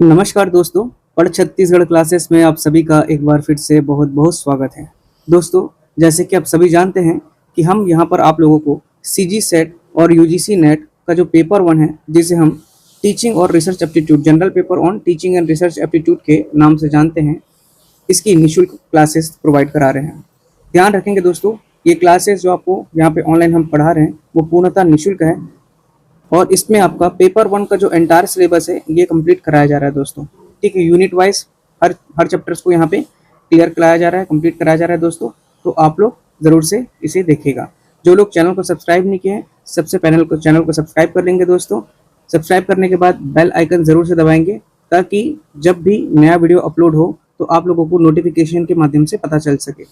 नमस्कार दोस्तों। पढ़ छत्तीसगढ़ क्लासेस में आप सभी का एक बार फिर से बहुत बहुत स्वागत है। दोस्तों, जैसे कि आप सभी जानते हैं कि हम यहाँ पर आप लोगों को सीजी सेट और यूजीसी नेट का जो पेपर 1 है, जिसे हम टीचिंग और research aptitude general paper on teaching and research aptitude के नाम से जानते हैं, इसकी निःशुल्क क्लासेस प्रोवाइड करा रहे हैं। ध्यान रखेंगे दोस्तों, ये क्लासेस जो आपको यहाँ पे ऑनलाइन हम पढ़ा रहे हैं वो पूर्णतः निःशुल्क है और इसमें आपका पेपर 1 का जो एंटायर सिलेबस है ये कंप्लीट कराया जा रहा है दोस्तों। ठीक है, यूनिट वाइज हर चैप्टर्स को यहाँ पे क्लियर कराया जा रहा है, कंप्लीट कराया जा रहा है दोस्तों। तो आप लोग ज़रूर से इसे देखिएगा। जो लोग चैनल को सब्सक्राइब नहीं किए हैं, सबसे चैनल को सब्सक्राइब कर लेंगे दोस्तों। सब्सक्राइब करने के बाद बेल आइकन ज़रूर से दबाएंगे ताकि जब भी नया वीडियो अपलोड हो तो आप लोगों को नोटिफिकेशन के माध्यम से पता चल सके।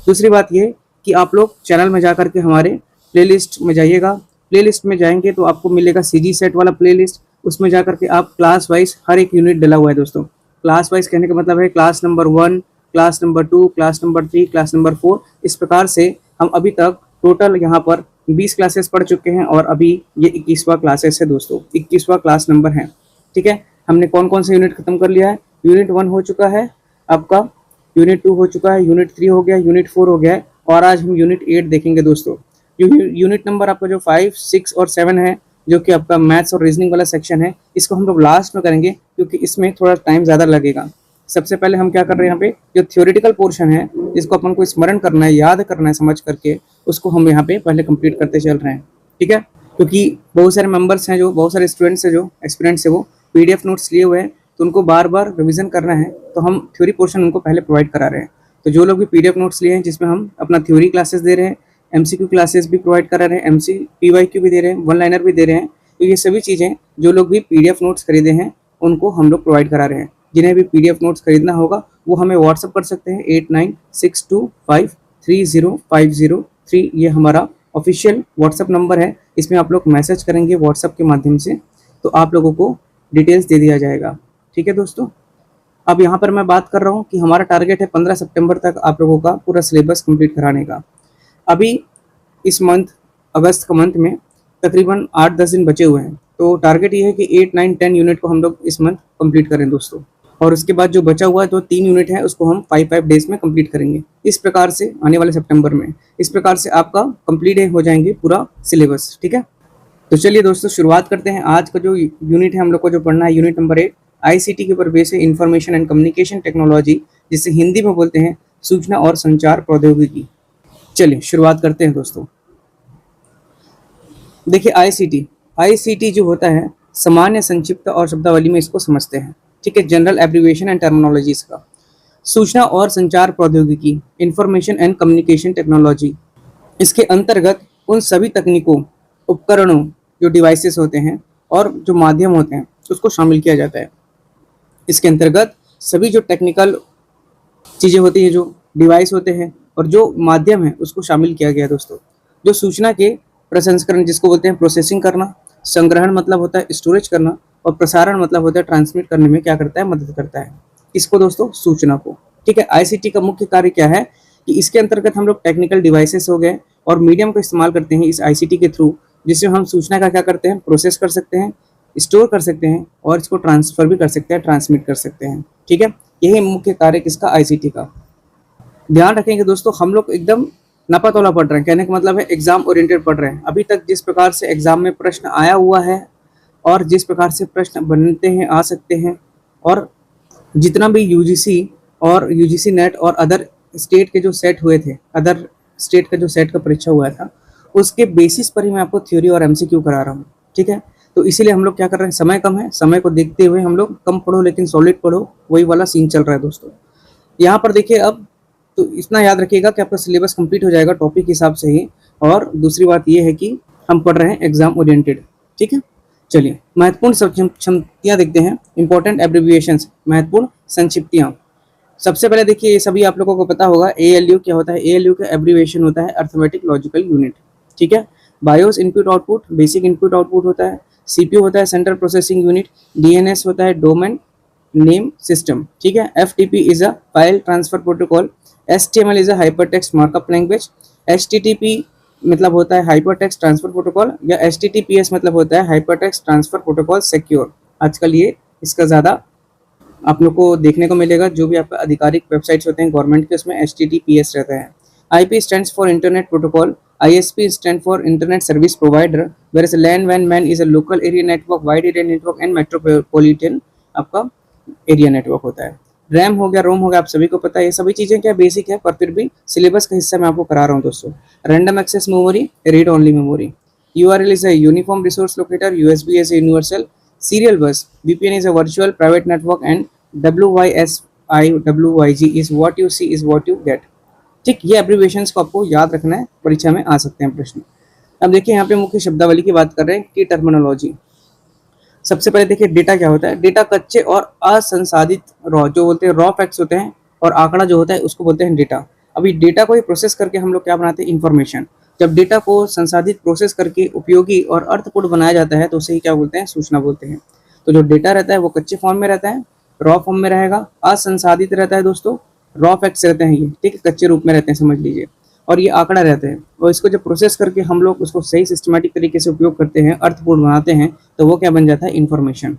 दूसरी बात ये कि आप लोग चैनल में जा करके हमारे प्लेलिस्ट में जाइएगा। प्लेलिस्ट में जाएंगे तो आपको मिलेगा सीजी सेट वाला प्लेलिस्ट। उसमें जा करके आप क्लास वाइज हर एक यूनिट डला हुआ है दोस्तों। क्लास वाइज कहने का मतलब है class number 1, class number 2, class number 3, class number 4। इस प्रकार से हम अभी तक टोटल यहाँ पर 20 क्लासेस पढ़ चुके हैं और अभी ये 21वां क्लासेस है दोस्तों, 21वां क्लास नंबर है। ठीक है, हमने कौन कौन से यूनिट खत्म कर लिया है। यूनिट 1 हो चुका है आपका, यूनिट 2 हो चुका है, यूनिट 3 हो गया, यूनिट 4 हो गया है और आज हम यूनिट 8 देखेंगे दोस्तों। यूनिट नंबर आपका जो 5, 6 और 7 है, जो कि आपका मैथ्स और रीजनिंग वाला सेक्शन है, इसको हम लोग लास्ट में करेंगे क्योंकि इसमें थोड़ा टाइम ज़्यादा लगेगा। सबसे पहले हम क्या कर रहे हैं, यहाँ पे जो थ्योरेटिकल पोर्शन है जिसको अपन को स्मरण करना है, याद करना है समझ करके, उसको हम यहाँ पे पहले कंप्लीट करते चल रहे हैं। ठीक है, क्योंकि बहुत सारे मेंबर्स हैं, जो बहुत सारे स्टूडेंट्स हैं, जो एक्सपीरियंस है, वो पीडीएफ नोट्स लिए हुए हैं, तो उनको बार बार रिविजन करना है, तो हम थ्योरी पोर्शन उनको पहले प्रोवाइड करा रहे हैं। तो जो लोग भी पीडीएफ नोट्स लिए हैं, जिसमें हम अपना थ्योरी क्लासेस दे रहे हैं, एमसीक्यू क्लासेस भी प्रोवाइड करा रहे हैं, पीवाईक्यू भी दे रहे हैं, वन लाइनर भी दे रहे हैं, तो ये सभी चीज़ें जो लोग भी पीडीएफ नोट्स खरीदे हैं उनको हम लोग प्रोवाइड करा रहे हैं। जिन्हें भी पीडीएफ नोट्स खरीदना होगा वो हमें व्हाट्सअप कर सकते हैं 8962530503। ये हमारा ऑफिशियल व्हाट्सअप नंबर है। इसमें आप लोग मैसेज करेंगे व्हाट्सअप के माध्यम से तो आप लोगों को डिटेल्स दे दिया जाएगा। ठीक है दोस्तों, अब यहाँ पर मैं बात कर रहा हूँ कि हमारा टारगेट है 15 सितंबर तक आप लोगों का पूरा सिलेबस कंप्लीट कराने का। अभी इस मंथ, अगस्त का मंथ में तकरीबन 8-10 दिन बचे हुए हैं, तो टारगेट ये है कि 8, 9, 10 यूनिट को हम लोग इस मंथ कंप्लीट करें दोस्तों। और उसके बाद जो बचा हुआ है तो 3 यूनिट है, उसको हम 5 डेज में कंप्लीट करेंगे। इस प्रकार से आने वाले सितंबर में इस प्रकार से आपका कंप्लीट हो जाएंगे पूरा सिलेबस। ठीक है, तो चलिए दोस्तों शुरुआत करते हैं। आज का जो यूनिट है हम लोग को जो पढ़ना है, यूनिट नंबर 8 आईसीटी के ऊपर बेस है, इंफॉर्मेशन एंड कम्युनिकेशन टेक्नोलॉजी, जिसे हिंदी में बोलते हैं सूचना और संचार प्रौद्योगिकी। चलिए शुरुआत करते हैं दोस्तों। देखिए आईसीटी जो होता है सामान्य संक्षिप्त और शब्दावली में इसको समझते हैं। ठीक है, जनरल एब्रिविएशन एंड टर्मिनोलॉजीज का। सूचना और संचार प्रौद्योगिकी, इंफॉर्मेशन एंड कम्युनिकेशन टेक्नोलॉजी, इसके अंतर्गत उन सभी तकनीकों, उपकरणों, जो डिवाइसेस होते हैं और जो माध्यम होते हैं उसको शामिल किया जाता है। इसके अंतर्गत सभी जो टेक्निकल चीज़ें होती हैं, जो डिवाइस होते हैं और जो माध्यम है उसको शामिल किया गया दोस्तों। जो सूचना के प्रसंस्करण, जिसको बोलते हैं प्रोसेसिंग करना, संग्रहण मतलब होता है स्टोरेज करना, और प्रसारण मतलब होता है ट्रांसमिट करने में क्या करता है, मदद करता है इसको दोस्तों, सूचना को। ठीक है, आईसीटी का मुख्य कार्य क्या है कि इसके अंतर्गत हम लोग टेक्निकल डिवाइसेस हो गए और मीडियम का इस्तेमाल करते हैं इस आईसीटी के थ्रू, जिससे हम सूचना का क्या करते हैं, प्रोसेस कर सकते हैं, स्टोर कर सकते हैं और इसको ट्रांसफर भी कर सकते हैं, ट्रांसमिट कर सकते हैं। ठीक है, यही मुख्य कार्य किसका, आईसीटी का। ध्यान रखेंगे दोस्तों, हम लोग एकदम नपातोला पढ़ रहे हैं, कहने का मतलब है एग्जाम ओरिएंटेड पढ़ रहे हैं। अभी तक जिस प्रकार से एग्जाम में प्रश्न आया हुआ है और जिस प्रकार से प्रश्न बनते हैं, आ सकते हैं, और जितना भी यूजीसी और यूजीसी नेट और अदर स्टेट के जो सेट हुए थे, अदर स्टेट का जो सेट का परीक्षा हुआ था, उसके बेसिस पर ही मैं आपको थ्योरी और एमसीक्यू करा रहा हूँ। ठीक है, तो इसीलिए हम लोग क्या कर रहे हैं, समय कम है, समय को देखते हुए हम लोग कम पढ़ो लेकिन सॉलिड पढ़ो, वही वाला सीन चल रहा है दोस्तों। यहाँ पर देखिए, अब तो इतना याद रखिएगा कि आपका सिलेबस कंप्लीट हो जाएगा टॉपिक के हिसाब से ही। और दूसरी बात ये है कि हम पढ़ रहे हैं एग्जाम ओरिएंटेड। ठीक है, चलिए महत्वपूर्ण संक्षिप्तियाँ देखते हैं, इंपॉर्टेंट एब्रिविएशंस, महत्वपूर्ण संक्षिप्तियाँ। सबसे पहले देखिए, ये सभी आप लोगों को पता होगा एएलयू क्या होता है। एएलयू का एब्रिविएशन होता है अर्थमेटिक लॉजिकल यूनिट। ठीक है, BIOS input output, basic input output होता है। सीपीयू होता है सेंट्रल प्रोसेसिंग यूनिट। डीएनएस होता है डोमेन नेम सिस्टम। ठीक है, FTP is a file transfer protocol. HTML is a hypertext markup language. HTTP मतलब होता है हाइपरटेक्स्ट ट्रांसफर प्रोटोकॉल, या HTTPS मतलब होता है हाइपरटेक्स्ट ट्रांसफर प्रोटोकॉल सिक्योर। आजकल ये इसका ज़्यादा आप लोग को देखने को मिलेगा। जो भी आपका आधिकारिक वेबसाइट्स होते हैं गवर्नमेंट के, उसमें HTTPS रहता है। IP stands for internet protocol, ISP stand for internet service provider, where LAN वैन MAN is a local area network, wide area network and metropolitan आपका एरिया नेटवर्क होता है। रैम हो गया, रोम हो गया, आप सभी को पता है। ये सभी चीज़ें क्या बेसिक है, पर फिर भी सिलेबस का हिस्सा मैं आपको करा रहा हूँ दोस्तों। Random access memory, read only memory, URL is a uniform resource locator, USB is a universal serial bus, VPN is a virtual private network, and WYSIWYG is what you see is what you get। ठीक, ये abbreviations को आपको याद रखना है, परीक्षा में आ सकते हैं प्रश्न। अब देखिए यहाँ पे मुख्य शब्दावली की बात कर रहे हैं कि टर्मिनोलॉजी। सबसे पहले देखिए डेटा क्या होता है। डेटा कच्चे और असंसाधित रॉ जो बोलते हैं रॉ फैक्ट्स होते हैं, और आंकड़ा जो होता है उसको बोलते हैं डेटा। अभी डेटा को ही प्रोसेस करके हम लोग क्या बनाते हैं, इन्फॉर्मेशन। जब डेटा को संसाधित प्रोसेस करके उपयोगी और अर्थपूर्ण बनाया जाता है तो उसे ही क्या बोलते हैं, सूचना बोलते हैं। तो जो डेटा रहता है वो कच्चे फॉर्म में रहता है, रॉ फॉर्म में रहेगा। असंसाधित रहता है दोस्तों, रॉ फैक्ट्स रहते हैं ये, ठीक है, कच्चे रूप में रहते हैं समझ लीजिए। और ये आंकड़ा रहते हैं, और इसको जब प्रोसेस करके हम लोग उसको सही सिस्टमेटिक तरीके से उपयोग करते हैं, अर्थपूर्ण बनाते हैं, तो वो क्या बन जाता है, इन्फॉर्मेशन।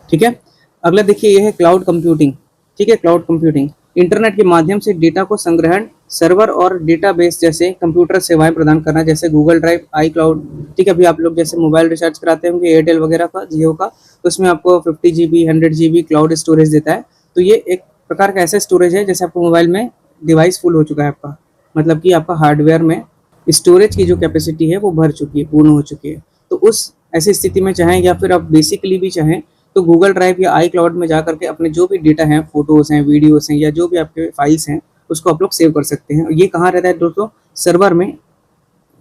ठीक है। अगला देखिए ये है क्लाउड कंप्यूटिंग। ठीक है, क्लाउड कंप्यूटिंग इंटरनेट के माध्यम से डेटा को संग्रहण, सर्वर और डेटाबेस जैसे कंप्यूटर सेवाएं प्रदान करना, जैसे गूगल ड्राइव, आई क्लाउड। ठीक है, अभी आप लोग जैसे मोबाइल रिचार्ज कराते होंगे एयरटेल वगैरह का, जियो का, तो उसमें आपको 50 GB 100 GB क्लाउड स्टोरेज देता है। तो ये एक प्रकार का ऐसा स्टोरेज है जैसे आपको मोबाइल में डिवाइस फुल हो चुका है आपका, मतलब कि आपका हार्डवेयर में स्टोरेज की जो कैपेसिटी है वो भर चुकी है, पूर्ण हो चुकी है। तो उस ऐसी स्थिति में चाहें, या फिर आप बेसिकली भी चाहें, तो गूगल ड्राइव या आई क्लाउड में जा करके अपने जो भी डेटा हैं, फोटोज़ हैं, वीडियोस हैं, या जो भी आपके फाइल्स हैं, उसको आप लोग सेव कर सकते हैं। और ये कहाँ रहता है दोस्तों, सर्वर में।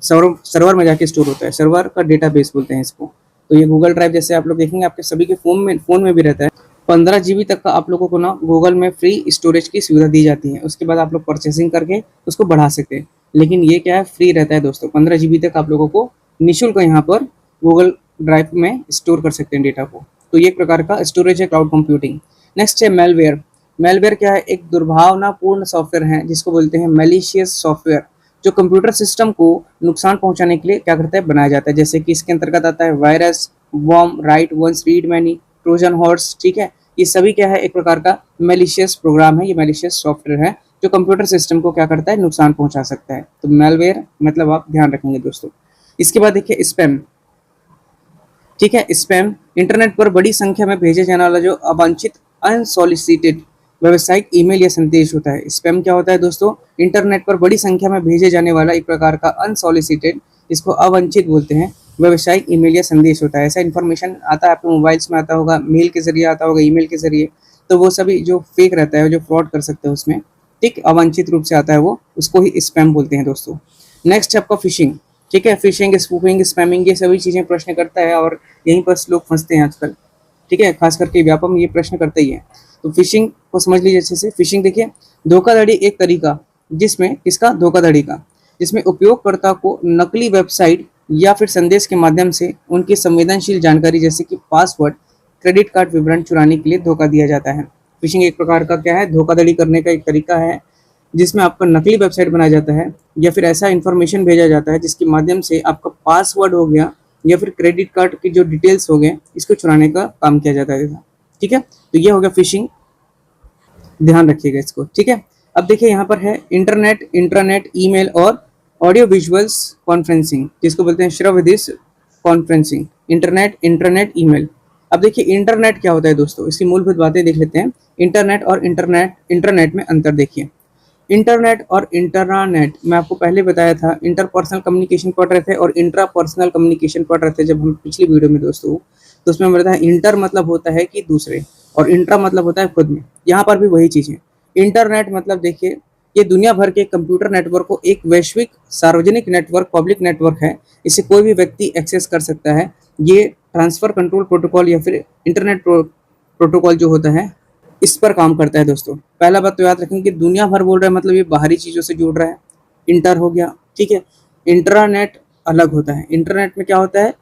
सर्वर में जाके स्टोर होता है, सर्वर का डेटाबेस बोलते हैं इसको। तो ये गूगल ड्राइव जैसे आप लोग देखेंगे आपके सभी के फ़ोन में भी रहता है। 15 GB तक का आप लोगों को ना गूगल में फ्री स्टोरेज की सुविधा दी जाती है। उसके बाद आप लोग परचेसिंग करके उसको बढ़ा सकते हैं, लेकिन ये क्या है, फ्री रहता है दोस्तों। 15 GB तक आप लोगों को निःशुल्क यहाँ पर गूगल ड्राइव में स्टोर कर सकते हैं डेटा को। तो ये एक प्रकार का स्टोरेज है क्लाउड कंप्यूटिंग। नेक्स्ट है मेलवेयर। मेलवेयर क्या है, एक दुर्भावनापूर्ण सॉफ्टवेयर है जिसको बोलते हैं मैलिशियस सॉफ्टवेयर, जो कंप्यूटर सिस्टम को नुकसान पहुंचाने के लिए क्या करता है, बनाया जाता है। जैसे कि इसके अंतर्गत आता है virus, worm, write once, read many, Trojan horse. ठीक है, ये सभी क्या है, एक प्रकार का मैलिशियस प्रोग्राम है, ये मैलिशियस सॉफ्टवेयर है जो कंप्यूटर सिस्टम को क्या करता है, नुकसान पहुंचा सकता है। तो मेलवेयर मतलब आप ध्यान रखेंगे दोस्तों। इसके बाद देखिए स्पैम। ठीक है, स्पैम इंटरनेट पर बड़ी संख्या में भेजे जाने वाला जो अवांछित अनसॉलिसिटेड व्यावसायिक ईमेल या संदेश होता है। स्पैम क्या होता है दोस्तों, इंटरनेट पर बड़ी संख्या में भेजे जाने वाला एक प्रकार का अनसॉलिसिटेड, इसको अवांछित बोलते हैं, व्यावसायिक ईमेल या संदेश होता है। ऐसा इन्फॉर्मेशन आता है आपके मोबाइल्स में, आता होगा मेल के जरिए, आता होगा ईमेल के जरिए। तो वो सभी जो फेक रहता है, जो फ्रॉड कर सकते हैं उसमें, ठीक, अवांछित रूप से आता है वो, उसको ही स्पैम बोलते हैं दोस्तों। नेक्स्ट है आपका फिशिंग। ठीक है, फिशिंग, स्पूफिंग, स्पैमिंग, ये सभी चीज़ें प्रश्न करता है, और यहीं पर लोग फंसते हैं आजकल। ठीक है, खास करके व्यापम ये प्रश्न करते ही है। तो फिशिंग को समझ लीजिए अच्छे से। फिशिंग देखिए, धोखाधड़ी एक तरीका जिसमें, किसका, धोखाधड़ी का, जिसमें उपयोगकर्ता को नकली वेबसाइट या फिर संदेश के माध्यम से उनकी संवेदनशील जानकारी जैसे कि पासवर्ड, क्रेडिट कार्ड विवरण चुराने के लिए धोखा दिया जाता है। फिशिंग एक प्रकार का क्या है, धोखाधड़ी करने का एक तरीका है, जिसमें आपका नकली वेबसाइट बनाया जाता है, या फिर ऐसा इन्फॉर्मेशन भेजा जाता है जिसके माध्यम से आपका पासवर्ड हो गया या फिर क्रेडिट कार्ड की जो डिटेल्स हो गए, इसको चुराने का काम किया जाता है। ठीक है, तो ये हो गया फिशिंग, ध्यान रखिएगा इसको। ठीक है, अब देखिए यहाँ पर है इंटरनेट, इंट्रानेट, ईमेल और ऑडियो विजुअल्स कॉन्फ्रेंसिंग, जिसको बोलते हैं श्रव्य कॉन्फ्रेंसिंग। Internet, internet, email. अब देखिए इंटरनेट क्या होता है दोस्तों, इसकी मूलभूत बातें देख लेते हैं। इंटरनेट और इंटरनेट में अंतर देखिए। इंटरनेट और इंटरनेट मैं आपको पहले बताया था, इंटरपर्सनल कम्युनिकेशन पढ़ रहे थे और इंट्रा पर्सनल कम्युनिकेशन पढ़ रहे थे जब हम पिछली वीडियो में दोस्तों। तो उसमें बताया इंटर मतलब होता है कि दूसरे, और इंट्रा मतलब होता है खुद में। यहाँ पर भी वही चीज़ है। इंटरनेट मतलब देखिए, ये दुनिया भर के कंप्यूटर नेटवर्क को एक वैश्विक सार्वजनिक नेटवर्क, पब्लिक नेटवर्क है। इसे कोई भी व्यक्ति एक्सेस कर सकता है। ये ट्रांसफर कंट्रोल प्रोटोकॉल या फिर इंटरनेट प्रोटोकॉल जो होता है, इस पर काम करता है दोस्तों। पहला बात तो याद रखेंगे कि दुनिया भर बोल रहा है, मतलब ये बाहरी चीज़ों से जुड़ रहा है, इंटर हो गया। ठीक है, इंट्रानेट अलग होता है। इंटरनेट में क्या होता है,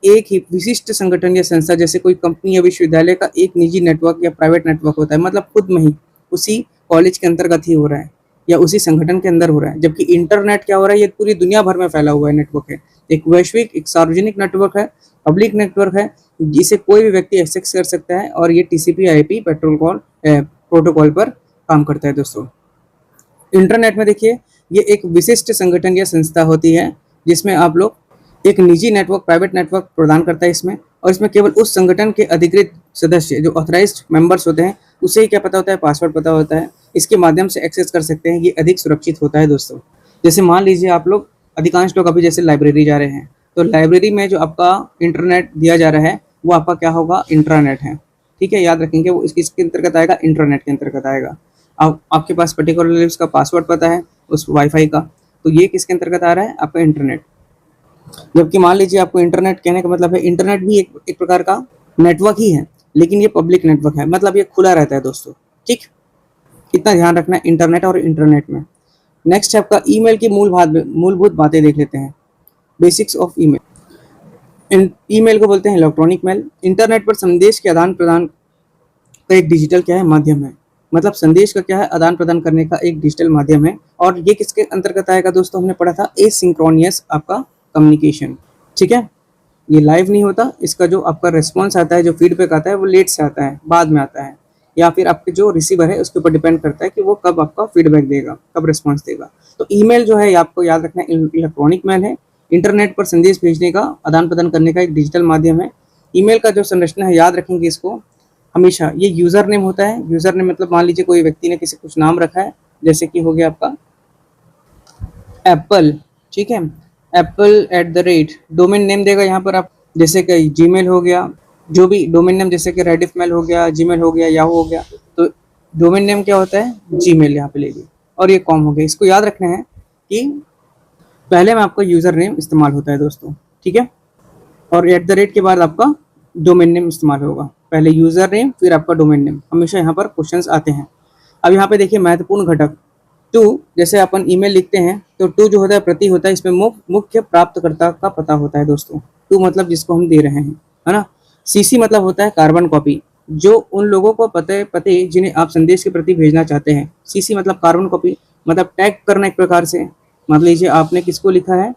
एक ही विशिष्ट संगठन या संस्था, जैसे कोई कंपनी या विश्वविद्यालय का एक निजी नेटवर्क या प्राइवेट नेटवर्क होता है, मतलब खुद में ही उसी कॉलेज के अंतर्गत ही हो रहा है या उसी संगठन के अंदर हो रहा है। जबकि इंटरनेट क्या हो रहा है, ये पूरी दुनिया भर में फैला हुआ है नेटवर्क है, एक वैश्विक, एक सार्वजनिक नेटवर्क है, पब्लिक नेटवर्क है, जिसे कोई भी व्यक्ति एक्सेस कर सकता है और ये TCP/IP प्रोटोकॉल पर काम करता है दोस्तों। इंटरनेट में देखिए ये एक विशिष्ट संगठन या संस्था होती है जिसमें आप लोग एक निजी नेटवर्क, प्राइवेट नेटवर्क प्रदान करता है इसमें, और इसमें केवल उस संगठन के अधिकृत सदस्य जो ऑथराइज्ड मेंबर्स होते हैं उसे ही क्या पता होता है, पासवर्ड पता होता है, इसके माध्यम से एक्सेस कर सकते हैं। ये अधिक सुरक्षित होता है दोस्तों। जैसे मान लीजिए आप लोग, अधिकांश लोग अभी जैसे लाइब्रेरी जा रहे हैं, तो लाइब्रेरी में जो आपका इंटरनेट दिया जा रहा है वो आपका क्या होगा, इंट्रानेट है। ठीक है, याद रखेंगे वो इसके अंतर्गत आएगा, इंटरनेट के अंतर्गत आएगा। आपके पास पर्टिकुलरली उसका पासवर्ड पता है उस वाईफाई का, तो ये किसके अंतर्गत आ रहा है, आपका इंटरनेट। जबकि मान लीजिए आपको इंटरनेट कहने का मतलब है, इंटरनेट भी एक प्रकार का नेटवर्क ही है, लेकिन ये पब्लिक नेटवर्क है, मतलब ये खुला रहता है दोस्तों। ठीक, इतना ध्यान रखना है इंटरनेट और इंटरनेट में। नेक्स्ट है आपका ईमेल की मूलभूत बातें देख लेते हैं। Basics of email. ईमेल को बोलते हैं इलेक्ट्रॉनिक मेल। इंटरनेट पर संदेश के आदान प्रदान का एक डिजिटल क्या है, माध्यम है। मतलब संदेश का क्या है, आदान प्रदान करने का एक डिजिटल माध्यम है। और ये किसके अंतर्गत आएगा दोस्तों, हमने पढ़ा था एसिंक्रोनियस आपका कम्युनिकेशन। ठीक है, ये लाइव नहीं होता, इसका जो आपका रिस्पॉन्स आता है, जो फीडबैक आता है वो लेट से आता है, बाद में आता है, या फिर आपके जो रिसीवर है उसके ऊपर डिपेंड करता है कि वो कब आपका फीडबैक देगा, कब रिस्पॉन्स देगा। तो ईमेल जो है आपको याद रखना है, इलेक्ट्रॉनिक मेल है, इंटरनेट पर संदेश भेजने का, आदान प्रदान करने का एक डिजिटल माध्यम है। ईमेल का जो संरचना है याद रखेंगे इसको हमेशा, ये यूजर नेम होता है। यूजर नेम मतलब मान लीजिए कोई व्यक्ति ने किसी कुछ नाम रखा है, जैसे कि हो गया आपका एप्पल। ठीक है, apple@, डोमेन नेम देगा यहाँ पर आप, जैसे कि जीमेल हो गया, जो भी डोमेन नेम, जैसे कि रेडिफ मेल हो गया, जीमेल हो गया, याहू हो गया, तो डोमेन नेम क्या होता है, जीमेल यहाँ पे लेगी, और ये कॉम हो गया। इसको याद रखना है कि पहले में आपका यूजर नेम इस्तेमाल होता है दोस्तों। ठीक है, और @ के बाद आपका डोमेन नेम इस्तेमाल होगा, पहले यूजर नेम फिर आपका डोमेन नेम। हमेशा यहाँ पर क्वेश्चंस आते हैं। अब यहाँ पे देखिए महत्वपूर्ण घटक टू, जैसे अपन ईमेल लिखते हैं तो टू जो होता है प्रति होता है, इसमें मुख्य प्राप्तकर्ता का पता होता है दोस्तों। टू मतलब जिसको हम दे रहे हैं, है ना। CC मतलब होता है कार्बन कॉपी, जो उन लोगों को पते जिन्हें आप संदेश के प्रति भेजना चाहते हैं। CC मतलब कार्बन कॉपी, मतलब टैग करना एक प्रकार से। मान लीजिए आपने किसको लिखा है,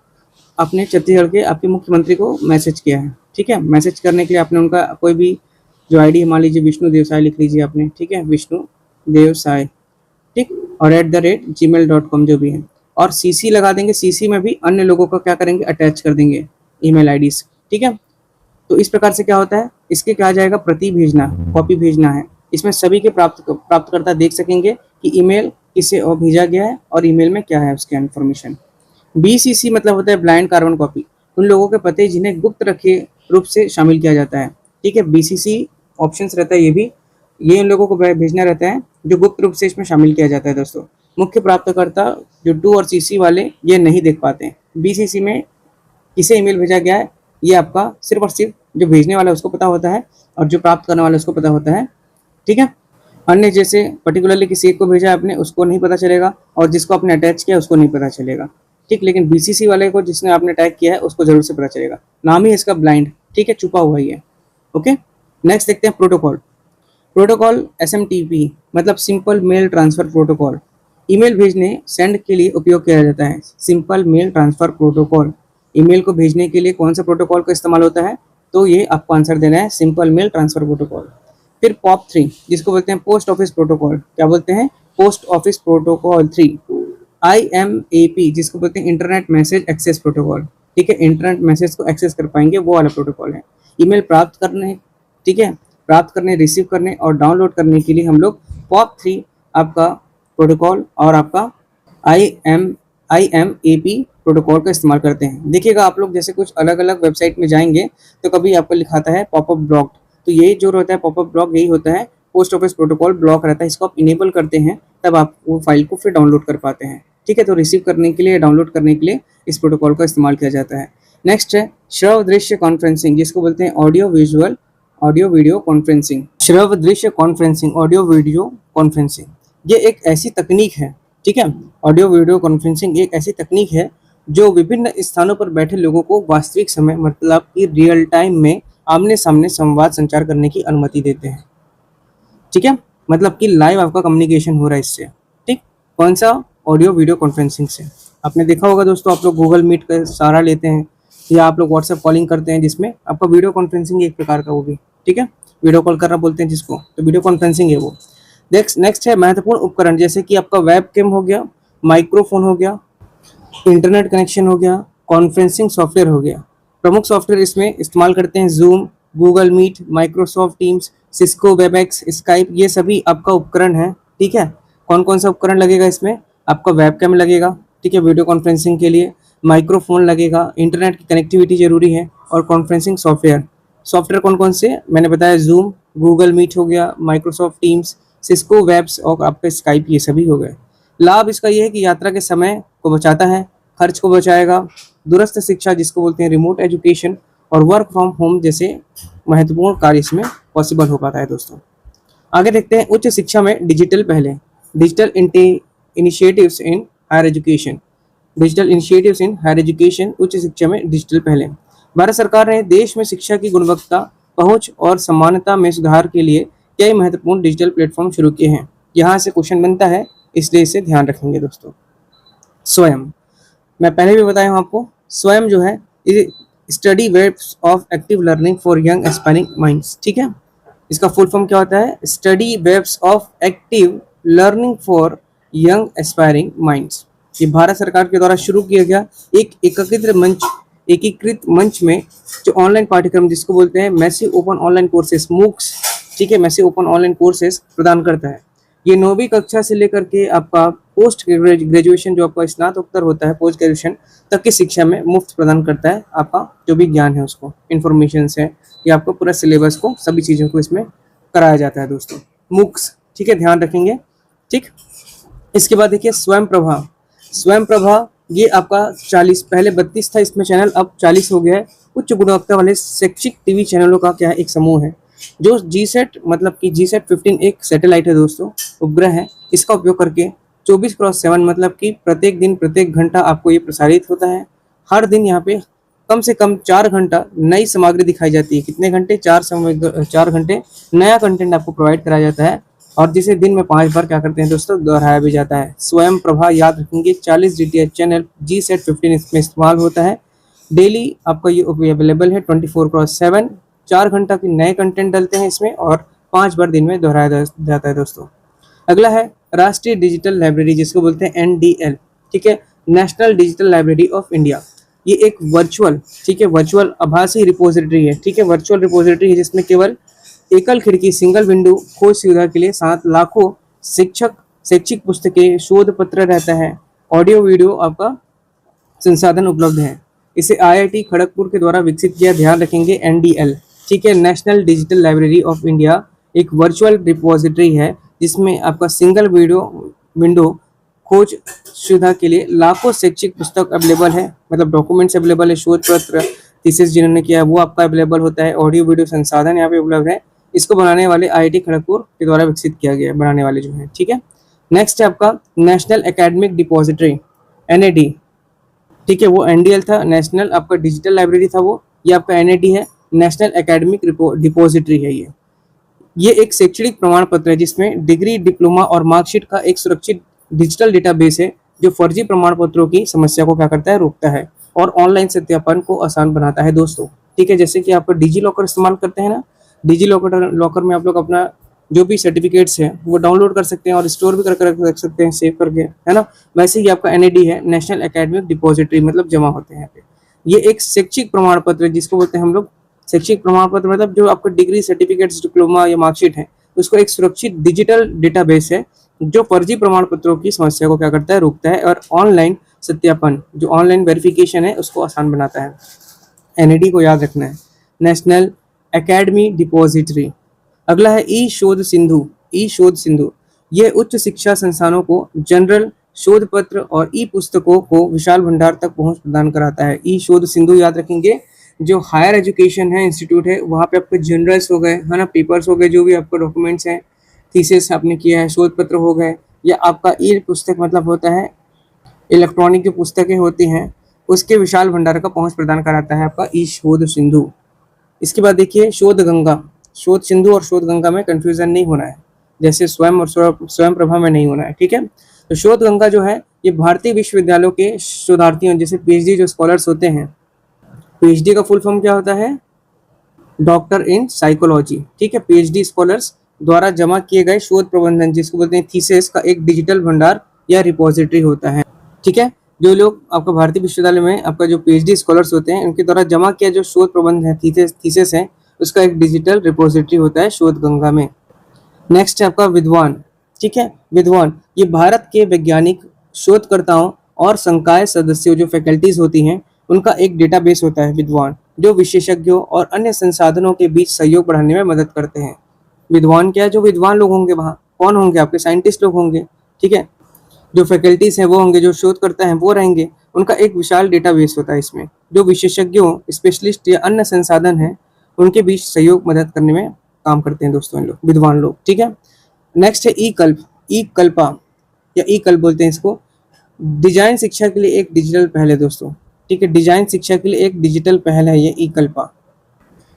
आपने छत्तीसगढ़ के आपके मुख्यमंत्री को मैसेज किया है। ठीक है, मैसेज करने के लिए आपने उनका कोई भी जो ID, मान लीजिए विष्णु देवसाय लिख लीजिए आपने। ठीक है, विष्णु देवसाय, ठीक, और @gmail.com जो भी है, और CC लगा देंगे। CC में भी अन्य लोगों का क्या करेंगे, अटैच कर देंगे ईमेल IDs। ठीक है, तो इस प्रकार से क्या होता है, इसके क्या जाएगा, प्रति भेजना, कॉपी भेजना है। इसमें सभी के प्राप्तकर्ता देख सकेंगे कि ईमेल किसे और भेजा गया है और ईमेल में क्या है उसके इन्फॉर्मेशन। BCC मतलब होता है ब्लाइंड कार्बन कॉपी, उन लोगों के पते जिन्हें गुप्त रखे रूप से शामिल किया जाता है। ठीक है, BCC ऑप्शंस रहता है, ये उन लोगों को भेजना रहता है जो गुप्त रूप से इसमें शामिल किया जाता है दोस्तों। मुख्य प्राप्तकर्ता जो 2 और CC वाले ये नहीं देख पाते हैं। BCC में किसे ईमेल भेजा गया है ये आपका सिर्फ और सिर्फ जो भेजने वाला है उसको पता होता है, और जो प्राप्त करने वाला है उसको पता होता है। ठीक है, अन्य जैसे पर्टिकुलरली किसी एक को भेजा आपने उसको नहीं पता चलेगा, और जिसको आपने अटैच किया उसको नहीं पता चलेगा। ठीक, लेकिन BCC वाले को जिसने आपने टैग किया है उसको जरूर से पता चलेगा। नाम ही इसका ब्लाइंड, ठीक है, छुपा हुआ ही है। ओके, नेक्स्ट देखते हैं प्रोटोकॉल। प्रोटोकॉल SMTP मतलब simple mail transfer protocol, email भेजने सेंड के लिए उपयोग किया जाता है। Simple mail transfer protocol, email को भेजने के लिए कौन सा प्रोटोकॉल का इस्तेमाल होता है, तो ये आपको आंसर देना है, सिंपल मेल ट्रांसफर प्रोटोकॉल। फिर POP3 जिसको बोलते हैं पोस्ट ऑफिस प्रोटोकॉल, क्या बोलते हैं, पोस्ट ऑफिस प्रोटोकॉल 3। IMAP जिसको बोलते हैं इंटरनेट मैसेज एक्सेस प्रोटोकॉल। ठीक है, इंटरनेट मैसेज को एक्सेस कर पाएंगे वो वाला प्रोटोकॉल है। ईमेल प्राप्त करने, ठीक है, प्राप्त करने, रिसीव करने और डाउनलोड करने के लिए हम लोग POP3 आपका प्रोटोकॉल और आपका IMAP प्रोटोकॉल का इस्तेमाल करते हैं। देखिएगा आप लोग जैसे कुछ अलग अलग वेबसाइट में जाएंगे तो कभी आपको लिखाता है पॉपअप ब्लॉक, तो ये जो रहता है पॉपअप ब्लॉक यही होता है, पोस्ट ऑफिस प्रोटोकॉल ब्लॉक रहता है। इसको आप इनेबल करते हैं तब आप वो फाइल को फिर डाउनलोड कर पाते हैं। ठीक है, तो रिसीव करने के लिए, डाउनलोड करने के लिए इस प्रोटोकॉल का इस्तेमाल किया जाता है। नेक्स्ट है श्रव्य दृश्य कॉन्फ्रेंसिंग जिसको बोलते हैं ऑडियो वीडियो कॉन्फ्रेंसिंग। श्रव्य दृश्य कॉन्फ्रेंसिंग, ऑडियो वीडियो कॉन्फ्रेंसिंग, ये एक ऐसी तकनीक है। ठीक है, ऑडियो वीडियो कॉन्फ्रेंसिंग एक ऐसी तकनीक है जो विभिन्न स्थानों पर बैठे लोगों को वास्तविक समय मतलब कि रियल टाइम में आमने सामने संवाद संचार करने की अनुमति देते हैं। ठीक है, मतलब कि लाइव आपका कम्युनिकेशन हो रहा है इससे। ठीक, कौन सा, ऑडियो वीडियो कॉन्फ्रेंसिंग से। आपने देखा होगा दोस्तों, आप लोग गूगल मीट का सहारा लेते हैं, या आप लोग व्हाट्सएप कॉलिंग करते हैं जिसमें आपका वीडियो कॉन्फ्रेंसिंग एक प्रकार का वो भी, ठीक है, वीडियो कॉल करना बोलते हैं जिसको, तो वीडियो कॉन्फ्रेंसिंग है वो। नेक्स्ट है महत्वपूर्ण उपकरण, जैसे कि आपका वेब कैम हो गया, माइक्रोफोन हो गया, इंटरनेट कनेक्शन हो गया, कॉन्फ्रेंसिंग सॉफ्टवेयर हो गया। प्रमुख सॉफ्टवेयर इसमें इस्तेमाल करते हैं Zoom, Google Meet, Microsoft Teams, Cisco Webex, Skype, ये सभी आपका उपकरण है, ठीक है। कौन कौन सा उपकरण लगेगा इसमें, आपका वेब कैम लगेगा, ठीक है, वीडियो कॉन्फ्रेंसिंग के लिए, माइक्रोफोन लगेगा, इंटरनेट की कनेक्टिविटी जरूरी है, और कॉन्फ्रेंसिंग सॉफ्टवेयर कौन कौन से मैंने बताया, जूम, गूगल मीट हो गया, माइक्रोसॉफ्ट टीम्स, सिस्को वेब्स और आपका स्काइप, ये सभी हो गए। लाभ इसका ये है कि यात्रा के समय को बचाता है, खर्च को बचाएगा, दूरस्थ शिक्षा जिसको बोलते हैं रिमोट एजुकेशन, और वर्क फ्रॉम होम जैसे महत्वपूर्ण कार्य इसमें पॉसिबल हो पाता है दोस्तों। आगे देखते हैं उच्च शिक्षा में डिजिटल पहले, digital initiatives in higher education, digital initiatives in higher education, उच्च शिक्षा में डिजिटल पहले। भारत सरकार ने देश में शिक्षा की गुणवत्ता, पहुंच और समानता में सुधार के लिए कई महत्वपूर्ण डिजिटल प्लेटफॉर्म शुरू किए हैं। यहाँ से क्वेश्चन बनता है, इसलिए इसे ध्यान रखेंगे दोस्तों। स्वयं, मैं पहले भी बताया हूँ आपको, स्वयं जो है study webs of active learning for young aspiring minds, ठीक है। इसका फुल फॉर्म क्या होता है, study webs of active learning for young aspiring minds. ये भारत सरकार के द्वारा शुरू किया गया एक एकीकृत मंच में जो ऑनलाइन पाठ्यक्रम जिसको बोलते हैं massive open online courses, MOOCs, ठीक है, मैसिव ओपन ऑनलाइन कोर्सेज प्रदान करता है। ये 9वीं कक्षा से लेकर के आपका पोस्ट ग्रेजुएशन जो आपका स्नातकोत्तर होता है, पोस्ट ग्रेजुएशन तक की शिक्षा में मुफ्त प्रदान करता है। आपका जो भी ज्ञान है उसको, इन्फॉर्मेशन है, या आपको पूरा सिलेबस को, सभी चीज़ों को इसमें कराया जाता है दोस्तों, मूक्स, ठीक है, ध्यान रखेंगे, ठीक। इसके बाद देखिए स्वयं प्रभा, ये आपका 40, पहले 32 था इसमें चैनल, अब 40 हो गया है। उच्च गुणवत्ता वाले शैक्षिक टीवी चैनलों का क्या है, एक समूह है। जो जीसैट मतलब कि जीसैट 15 एक सैटेलाइट है दोस्तों, उपग्रह है। इसका उपयोग करके 24x7 मतलब कि प्रत्येक दिन प्रत्येक घंटा आपको ये प्रसारित होता है। हर दिन यहाँ पे कम से कम 4 घंटा नई सामग्री दिखाई जाती है। कितने घंटे, 4 घंटे नया कंटेंट आपको प्रोवाइड कराया जाता है, और जिसे दिन में 5 बार क्या करते हैं दोस्तों, दोहराया भी जाता है। स्वयं प्रभा याद रखेंगे, 40 DTH चैनल जीसैट 15 इसमें इस्तेमाल होता है। डेली आपका ये अवेलेबल है 24x7, 4 घंटा के नए कंटेंट डलते हैं इसमें, और 5 बार दिन में दोहराया जाता है दोस्तों। अगला है राष्ट्रीय डिजिटल लाइब्रेरी जिसको बोलते हैं NDL, ठीक है, national digital library of India. ये एक वर्चुअल, ठीक है, वर्चुअल आभासी रिपोजिटरी है, ठीक है, वर्चुअल रिपोजिटरी है जिसमें केवल एकल खिड़की सिंगल विंडो खोज सुविधा के लिए 7 लाखों शैक्षिक पुस्तकें, शोध पत्र रहता है, ऑडियो वीडियो आपका संसाधन उपलब्ध है। इसे IIT खड़गपुर के द्वारा विकसित किया, ध्यान रखेंगे, NDL, ठीक है, national digital library of India एक वर्चुअल रिपोजिटरी है जिसमें आपका सिंगल विंडो खोज सुविधा के लिए लाखों शैक्षिक पुस्तक अवेलेबल है, मतलब डॉक्यूमेंट्स अवेलेबल है, शोध पत्र, थीसिस जिन्होंने किया है वो आपका अवेलेबल होता है, ऑडियो वीडियो संसाधन यहाँ पे उपलब्ध है। इसको बनाने वाले IIT खड़गपुर के द्वारा विकसित किया गया है, बनाने वाले जो है, ठीक है। नेक्स्ट है आपका नेशनल एकेडमिक डिपॉजिटरी, NAD, ठीक है, वो NDL था, नेशनल आपका डिजिटल लाइब्रेरी था वो, ये आपका NAD है, नेशनल एकेडमिक डिपॉजिटरी है। ये एक शैक्षणिक प्रमाण पत्र है जिसमें डिग्री, डिप्लोमा और मार्कशीट का एक सुरक्षित डिजिटल डेटाबेस है जो फर्जी प्रमाण पत्रों की समस्या को क्या करता है, रोकता है, और ऑनलाइन सत्यापन को आसान बनाता है दोस्तों, ठीक है। जैसे कि आप डिजी लॉकर इस्तेमाल करते हैं ना, डिजी लॉकर में आप लोग अपना जो भी सर्टिफिकेट्स है वो डाउनलोड कर सकते हैं और स्टोर भी कर रख सकते हैं, सेव करके, है ना। वैसे ही आपका NAD है, नेशनल एकेडमिक डिपॉजिटरी, मतलब जमा होते हैं यहाँ पे। ये एक शैक्षिक प्रमाण पत्र है जिसको बोलते हैं हम लोग शैक्षिक प्रमाण पत्र, मतलब जो आपका डिग्री, सर्टिफिकेट्स, डिप्लोमा या मार्कशीट है उसको एक सुरक्षित डिजिटल डेटाबेस है जो फर्जी प्रमाण पत्रों की समस्या को क्या करता है, रोकता है, और ऑनलाइन सत्यापन, जो ऑनलाइन वेरिफिकेशन है उसको आसान बनाता है। NAD को याद रखना है, नेशनल एकेडमी डिपॉजिटरी। अगला है ई शोध सिंधु। ये उच्च शिक्षा संस्थानों को जनरल शोध पत्र और ई पुस्तकों को विशाल भंडार तक पहुंच प्रदान कराता है। ई शोध सिंधु याद रखेंगे, जो हायर एजुकेशन है, इंस्टीट्यूट है, वहाँ पे आपके जनरल्स हो गए, है ना, पेपर्स हो गए, जो भी आपके डॉक्यूमेंट्स हैं, थीसिस आपने किया है, शोध पत्र हो गए, या आपका ई पुस्तक मतलब होता है इलेक्ट्रॉनिक जो पुस्तकें होती हैं, उसके विशाल भंडार का पहुंच प्रदान कराता है आपका ई शोध सिंधु। इसके बाद देखिए शोध सिंधु और शोध गंगा में कंफ्यूजन नहीं होना है, जैसे स्वयं और स्वयं प्रभा में नहीं होना है, ठीक है। तो शोध गंगा जो है ये भारतीय विश्वविद्यालयों के शोधार्थियों, जैसे PhD जो स्कॉलर्स होते हैं, पीएचडी का फुल फॉर्म क्या होता है? Doctor in psychology. ठीक है, पीएचडी स्कॉलर्स द्वारा जमा किए गए शोध प्रबंधन, जिसको बोलते हैं थीसिस, का एक डिजिटल भंडार या रिपोजिटरी होता है। ठीक है, जो लोग आपका भारतीय विश्वविद्यालय में आपका जो पीएचडी स्कॉलर्स होते हैं, उनके द्वारा जमा किया जो शोध प्रबंध है, थीसिस है, उसका एक डिजिटल रिपोजिटरी होता है शोध गंगा में। नेक्स्ट है आपका विद्वान। ठीक है, विद्वान ये भारत के वैज्ञानिक शोधकर्ताओं और संकाय सदस्यों जो फैकल्टीज होती हैं, उनका एक डेटाबेस होता है विद्वान, जो विशेषज्ञों और अन्य संसाधनों के बीच सहयोग बढ़ाने में मदद करते हैं। विद्वान क्या है? जो विद्वान लोग होंगे वहाँ कौन होंगे? आपके साइंटिस्ट लोग होंगे। ठीक है, जो फैकल्टीज हैं वो होंगे, जो शोधकर्ता हैं वो रहेंगे, उनका एक विशाल डेटाबेस होता है इसमें, जो विशेषज्ञों, स्पेशलिस्ट या अन्य संसाधन हैं, उनके बीच सहयोग मदद करने में काम करते हैं दोस्तों इन लोग, विद्वान लोग। ठीक है, नेक्स्ट है ई कल्प, ई कल्पा या ई कल्प बोलते हैं इसको। डिजाइन शिक्षा के लिए एक डिजिटल पहल है दोस्तों। ठीक है, डिजाइन शिक्षा के लिए एक डिजिटल पहल है ये ई कल्पा।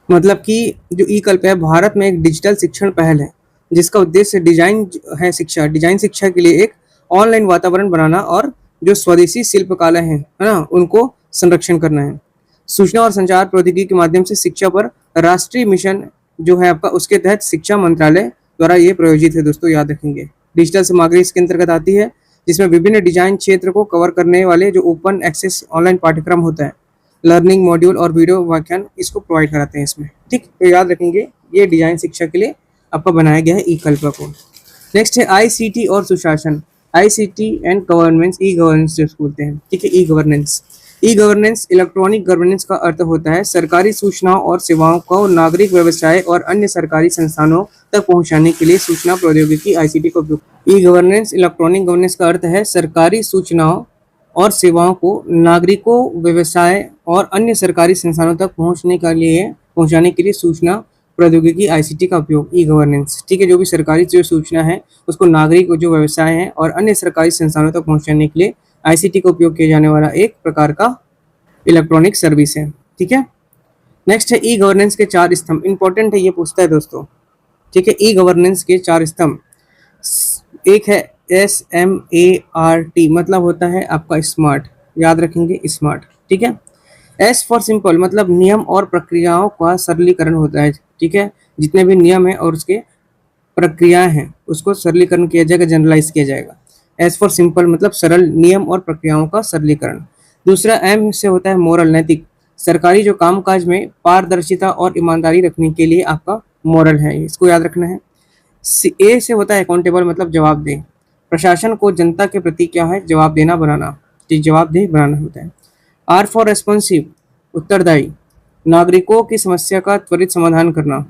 मतलब कि जो ई कल्प है भारत में एक डिजिटल शिक्षण पहल है, जिसका उद्देश्य डिजाइन है शिक्षा, डिजाइन शिक्षा के लिए एक ऑनलाइन वातावरण बनाना और जो स्वदेशी शिल्पकला है ना, उनको संरक्षण करना है। सूचना और संचार प्रौद्योगिकी के माध्यम से शिक्षा पर राष्ट्रीय मिशन जो है आपका, उसके तहत शिक्षा मंत्रालय द्वारा ये प्रायोजित है दोस्तों, याद रखेंगे। डिजिटल सामग्री इसके अंतर्गत आती है, जिसमें विभिन्न डिजाइन क्षेत्र को कवर करने वाले जो ओपन एक्सेस ऑनलाइन पाठ्यक्रम होता है, लर्निंग मॉड्यूल और वीडियो व्याख्यान इसको प्रोवाइड कराते हैं इसमें। ठीक, तो याद रखेंगे ये डिजाइन शिक्षा के लिए आपका बनाया गया है ई कल्पा को। नेक्स्ट है आईसीटी और सुशासन, ICT and governance, e governance जिसको बोलते हैं। ठीक है, e governance, e governance electronic governance का अर्थ होता है सरकारी सूचनाओं और सेवाओं को नागरिक, व्यवसाय और अन्य सरकारी संस्थानों तक पहुंचाने के लिए सूचना प्रौद्योगिकी आईसीटी का उपयोग। ई गवर्नेंस इलेक्ट्रॉनिक गवर्नेंस का अर्थ है सरकारी सूचनाओं और सेवाओं को नागरिकों, व्यवसाय और अन्य सरकारी संस्थानों तक पहुंचाने के लिए सूचना प्रौद्योगिकी आईसीटी का उपयोग, ई गवर्नेंस। ठीक है, जो भी सरकारी जो सूचना है उसको नागरिक, जो व्यवसाय है और अन्य सरकारी संस्थानों तक पहुंचाने के लिए आईसीटी का उपयोग किया जाने वाला एक प्रकार का इलेक्ट्रॉनिक सर्विस है। ठीक है, नेक्स्ट है ई गवर्नेंस के 4 स्तंभ। इंपॉर्टेंट है, ये पूछता है दोस्तों। ठीक है, ई गवर्नेंस के 4 स्तंभ। एक है SMART, मतलब होता है आपका स्मार्ट, याद रखेंगे स्मार्ट। ठीक है, S फॉर सिंपल, मतलब नियम और प्रक्रियाओं का सरलीकरण होता है। ठीक है, जितने भी नियम है और उसके प्रक्रियाएं हैं उसको सरलीकरण किया जाएगा, जनरलाइज किया जाएगा। S फॉर सिंपल मतलब सरल, नियम और प्रक्रियाओं का सरलीकरण। दूसरा M से होता है मोरल, नैतिक, सरकारी जो कामकाज में पारदर्शिता और ईमानदारी रखने के लिए आपका मोरल है, इसको याद रखना है। A से होता है अकाउंटेबल, मतलब जवाबदेह, प्रशासन को जनता के प्रति क्या है, जवाबदेह बनाना होता है। R फॉर रेस्पॉन्सिव, उत्तरदायी, नागरिकों की समस्या का त्वरित समाधान करना।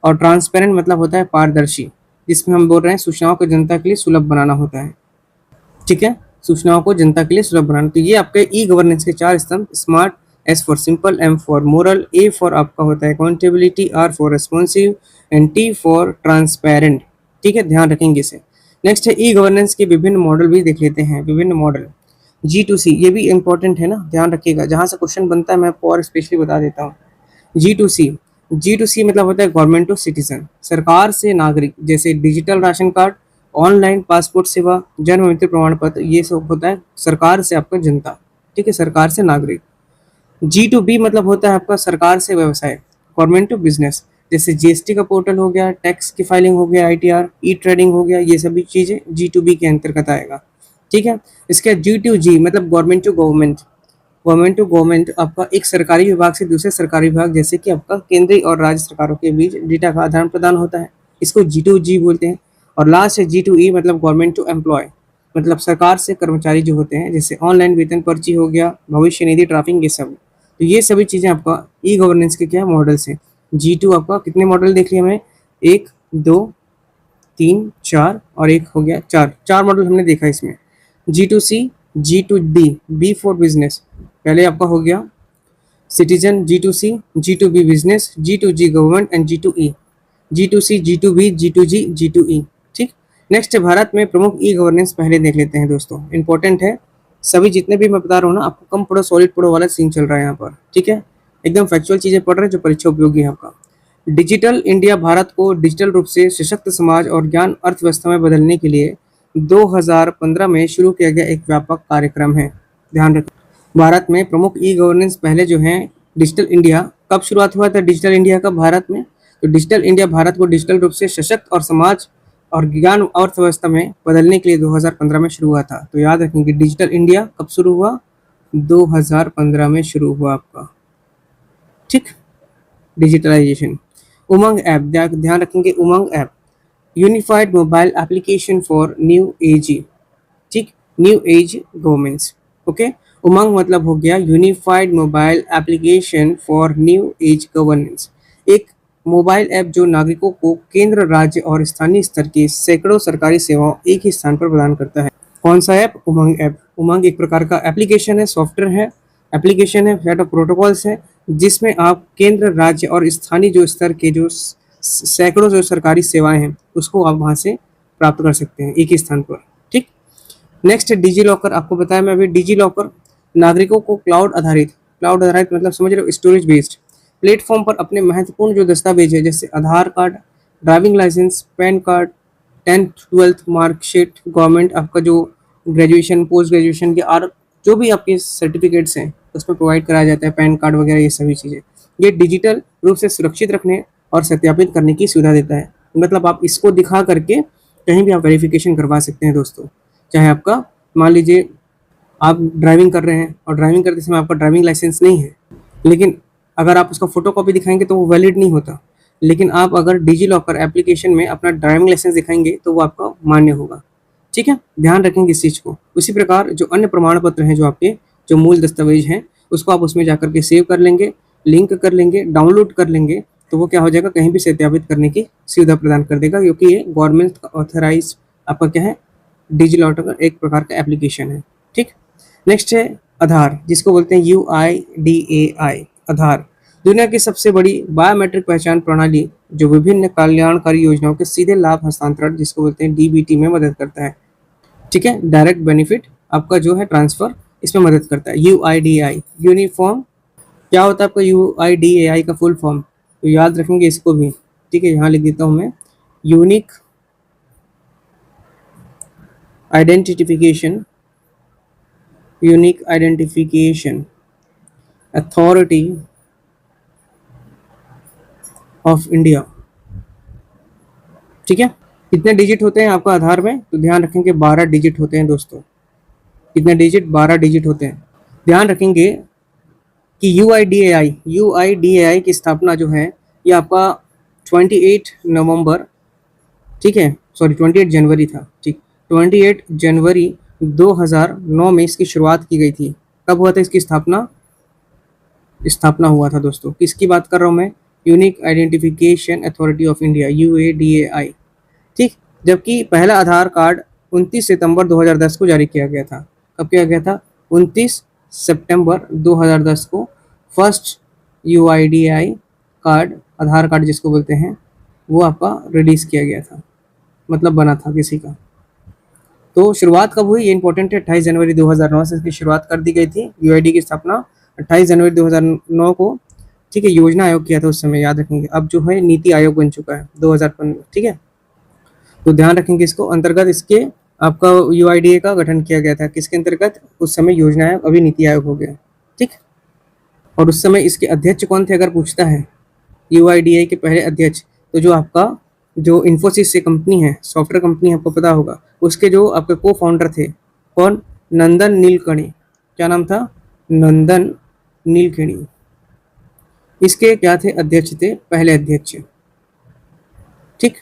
और ट्रांसपेरेंट मतलब होता है पारदर्शी, जिसमें हम बोल रहे हैं सूचनाओं को जनता के लिए सुलभ बनाना होता है। ठीक है, सूचनाओं को जनता के लिए सुलभ बनाना। तो ये आपके ई गवर्नेंस के 4 स्तंभ, smart, S for simple, M for moral, A for आपका होता है accountability, R for responsive and T for transparent. ठीक है, ध्यान रखेंगे इसे। नेक्स्ट है ई गवर्नेंस के विभिन्न मॉडल भी देख लेते हैं। विभिन्न मॉडल G2C, ये भी इंपॉर्टेंट है ना, ध्यान रखिएगा, जहाँ से क्वेश्चन बनता है मैं आपको और स्पेशली बता देता हूँ। G2C मतलब होता है गवर्नमेंट टू सिटीजन, सरकार से नागरिक, जैसे digital ration card, online passport सेवा, जन्म मृत्यु प्रमाण पत्र, ये सब होता है सरकार से आपका जनता। ठीक है, सरकार से नागरिक। G2B मतलब होता है आपका सरकार से व्यवसाय, गवर्नमेंट टू बिजनेस, जैसे जीएसटी का पोर्टल हो गया, टैक्स की फाइलिंग हो गया, ITR, ई ट्रेडिंग हो गया, ये सभी चीजें G2B के अंतर्गत आएगा। ठीक है, इसके G2G मतलब government to government, government to government आपका एक सरकारी विभाग से दूसरे सरकारी विभाग, जैसे कि आपका केंद्रीय और राज्य सरकारों के बीच डेटा का आदान प्रदान होता है, इसको G2G बोलते हैं। और लास्ट है G2E मतलब गवर्नमेंट टू एम्प्लॉय, मतलब सरकार से कर्मचारी जो होते हैं, जैसे ऑनलाइन वेतन पर्ची हो गया, भविष्य निधि ड्राफ्टिंग, ये सब। तो ये सभी चीज़ें आपका ई गवर्नेंस के क्या मॉडल्स हैं। G2 आपका कितने मॉडल देख लिए हमें, 1 2 3 4 और एक हो गया 4 मॉडल हमने देखा इसमें। G2C, G2D, B for business, पहले आपका हो गया citizen, G2C, G2B business, G2G government and G2E, G2C, G2B, G2G, G2E। ठीक, नेक्स्ट भारत में प्रमुख ई गवर्नेंस पहले देख लेते हैं दोस्तों, इंपॉर्टेंट है। सभी जितने भी मैं बता रहा हूँ ना, आपको कम पढ़ो सॉलिड पढ़ो वाला सीन चल रहा है यहाँ पर। ठीक है, एकदम फैक्चुअल चीजें पढ़ रहे हैं जो परीक्षा उपयोगी है आपका। डिजिटल इंडिया भारत को डिजिटल रूप से सशक्त समाज और ज्ञान अर्थव्यवस्था में बदलने के लिए 2015 में शुरू किया गया एक व्यापक कार्यक्रम है। ध्यान रखें, भारत में प्रमुख ई गवर्नेंस पहले जो हैं डिजिटल इंडिया कब शुरुआत हुआ था डिजिटल इंडिया का भारत में? तो डिजिटल इंडिया भारत को डिजिटल रूप से सशक्त और समाज और ज्ञान अर्थव्यवस्था में बदलने के लिए 2015 में शुरू हुआ था। तो याद रखेंगे डिजिटल इंडिया कब शुरू हुआ? 2015 में शुरू हुआ आपका, ठीक। डिजिटलाइजेशन, उमंग ऐप, ध्यान रखेंगे Umang app, unified mobile application for new age, ठीक, new age governments, okay. Umang मतलब हो गया unified mobile application for new age governance, एक मोबाइल ऐप जो नागरिकों को केंद्र, राज्य और स्थानीय स्तर की सैकड़ों सरकारी सेवाओं एक ही स्थान पर प्रदान करता है। कौन सा ऐप? उमंग ऐप। उमंग एक प्रकार का एप्लीकेशन है, सॉफ्टवेयर है, एप्लीकेशन है, सेट ऑफ प्रोटोकॉल्स है, जिसमें आप केंद्र, राज्य और स्थानीय जो स्तर के जो सैकड़ों जो सरकारी सेवाएं हैं उसको आप वहां से प्राप्त कर सकते हैं एक ही स्थान पर, ठीक। नेक्स्ट है डिजी लॉकर। आपको बताया मैं अभी, डिजी लॉकर नागरिकों को क्लाउड आधारित मतलब समझ रहे हो, स्टोरेज बेस्ड प्लेटफॉर्म पर अपने महत्वपूर्ण जो दस्तावेज है जैसे Aadhaar card, driving licence, PAN card, 10th 12th marksheet, government आपका जो ग्रेजुएशन, पोस्ट ग्रेजुएशन के और जो भी आपके सर्टिफिकेट्स हैं उसमें प्रोवाइड कराया जाता है, पैन कार्ड वगैरह ये सभी चीज़ें, ये डिजिटल रूप से सुरक्षित रखने और सत्यापित करने की सुविधा देता है। मतलब आप इसको दिखा करके कहीं भी आप वेरिफिकेशन करवा सकते हैं दोस्तों। चाहे आपका मान लीजिए आप ड्राइविंग कर रहे हैं और ड्राइविंग करते समय आपका ड्राइविंग लाइसेंस नहीं है, लेकिन अगर आप उसका फोटो कॉपी दिखाएंगे तो वो वैलिड नहीं होता, लेकिन आप अगर डिजी लॉकर एप्लीकेशन में अपना ड्राइविंग लाइसेंस दिखाएंगे तो वो आपका मान्य होगा, ठीक है। ध्यान रखेंगे इस चीज़ को। उसी प्रकार जो अन्य प्रमाण पत्र हैं, जो आपके जो मूल दस्तावेज हैं, उसको आप उसमें जाकर के सेव कर लेंगे, लिंक कर लेंगे, डाउनलोड कर लेंगे, तो वो क्या हो जाएगा, कहीं भी सत्यापित करने की सुविधा प्रदान कर देगा, क्योंकि ये गवर्नमेंट का ऑथराइज आपका क्या है, डिजी लॉकर एक प्रकार का एप्लीकेशन है, ठीक। नेक्स्ट है आधार, जिसको बोलते हैं UIDAI। आधार दुनिया की सबसे बड़ी बायोमेट्रिक पहचान प्रणाली जो विभिन्न कल्याणकारी योजनाओं के सीधे लाभ हस्तांतरण, जिसको बोलते हैं DBT में मदद करता है, ठीक है। डायरेक्ट बेनिफिट आपका जो है ट्रांसफर, इसमें मदद करता है। UIDAI यूनिफॉर्म, क्या होता है आपका UIDAI का फुल फॉर्म? तो याद रखेंगे इसको भी, ठीक है। यहाँ लिख देता हूँ मैं, unique identification authority of India, ठीक है। कितने डिजिट होते हैं आपका आधार में? तो ध्यान रखेंगे 12 डिजिट होते हैं दोस्तों। कितने डिजिट? 12 डिजिट होते हैं। ध्यान रखेंगे कि UIDAI की स्थापना जो है ये आपका 28 नवंबर, ठीक है, सॉरी 28 जनवरी था, ठीक, 28 जनवरी 2009 में इसकी शुरुआत की गई थी। कब हुआ था इसकी स्थापना हुआ था दोस्तों। किसकी बात कर रहा हूँ मैं? Unique identification authority of India, UIDAI, ठीक। जबकि पहला आधार कार्ड 29 सितंबर 2010 को जारी किया गया था। कब किया गया था? 29 सितंबर 2010 को फर्स्ट UIDAI कार्ड, आधार कार्ड जिसको बोलते हैं, वो आपका रिलीज़ किया गया था, मतलब बना था किसी का। तो शुरुआत कब हुई ये इंपॉर्टेंट है, 28 जनवरी 2009 से इसकी शुरुआत कर दी गई थी। UID की स्थापना 28 जनवरी 2009 को, ठीक है। योजना आयोग किया था उस समय, याद रखेंगे। अब जो है नीति आयोग बन चुका है 2015, ठीक है। तो ध्यान रखेंगे इसको। अंतर्गत इसके आपका UIDAI का गठन किया गया था। किसके अंतर्गत? उस समय योजना आयोग, अभी नीति आयोग हो गया, ठीक। और उस समय इसके अध्यक्ष कौन थे अगर पूछता है, UIDAI के पहले अध्यक्ष, तो जो आपका जो इन्फोसिस से कंपनी है, सॉफ्टवेयर कंपनी, आपको पता होगा, उसके जो आपके को फाउंडर थे, कौन? नंदन नीलकणी। क्या नाम था? नंदन नीलकणी। इसके क्या थे? अध्यक्ष थे, पहले अध्यक्ष, ठीक,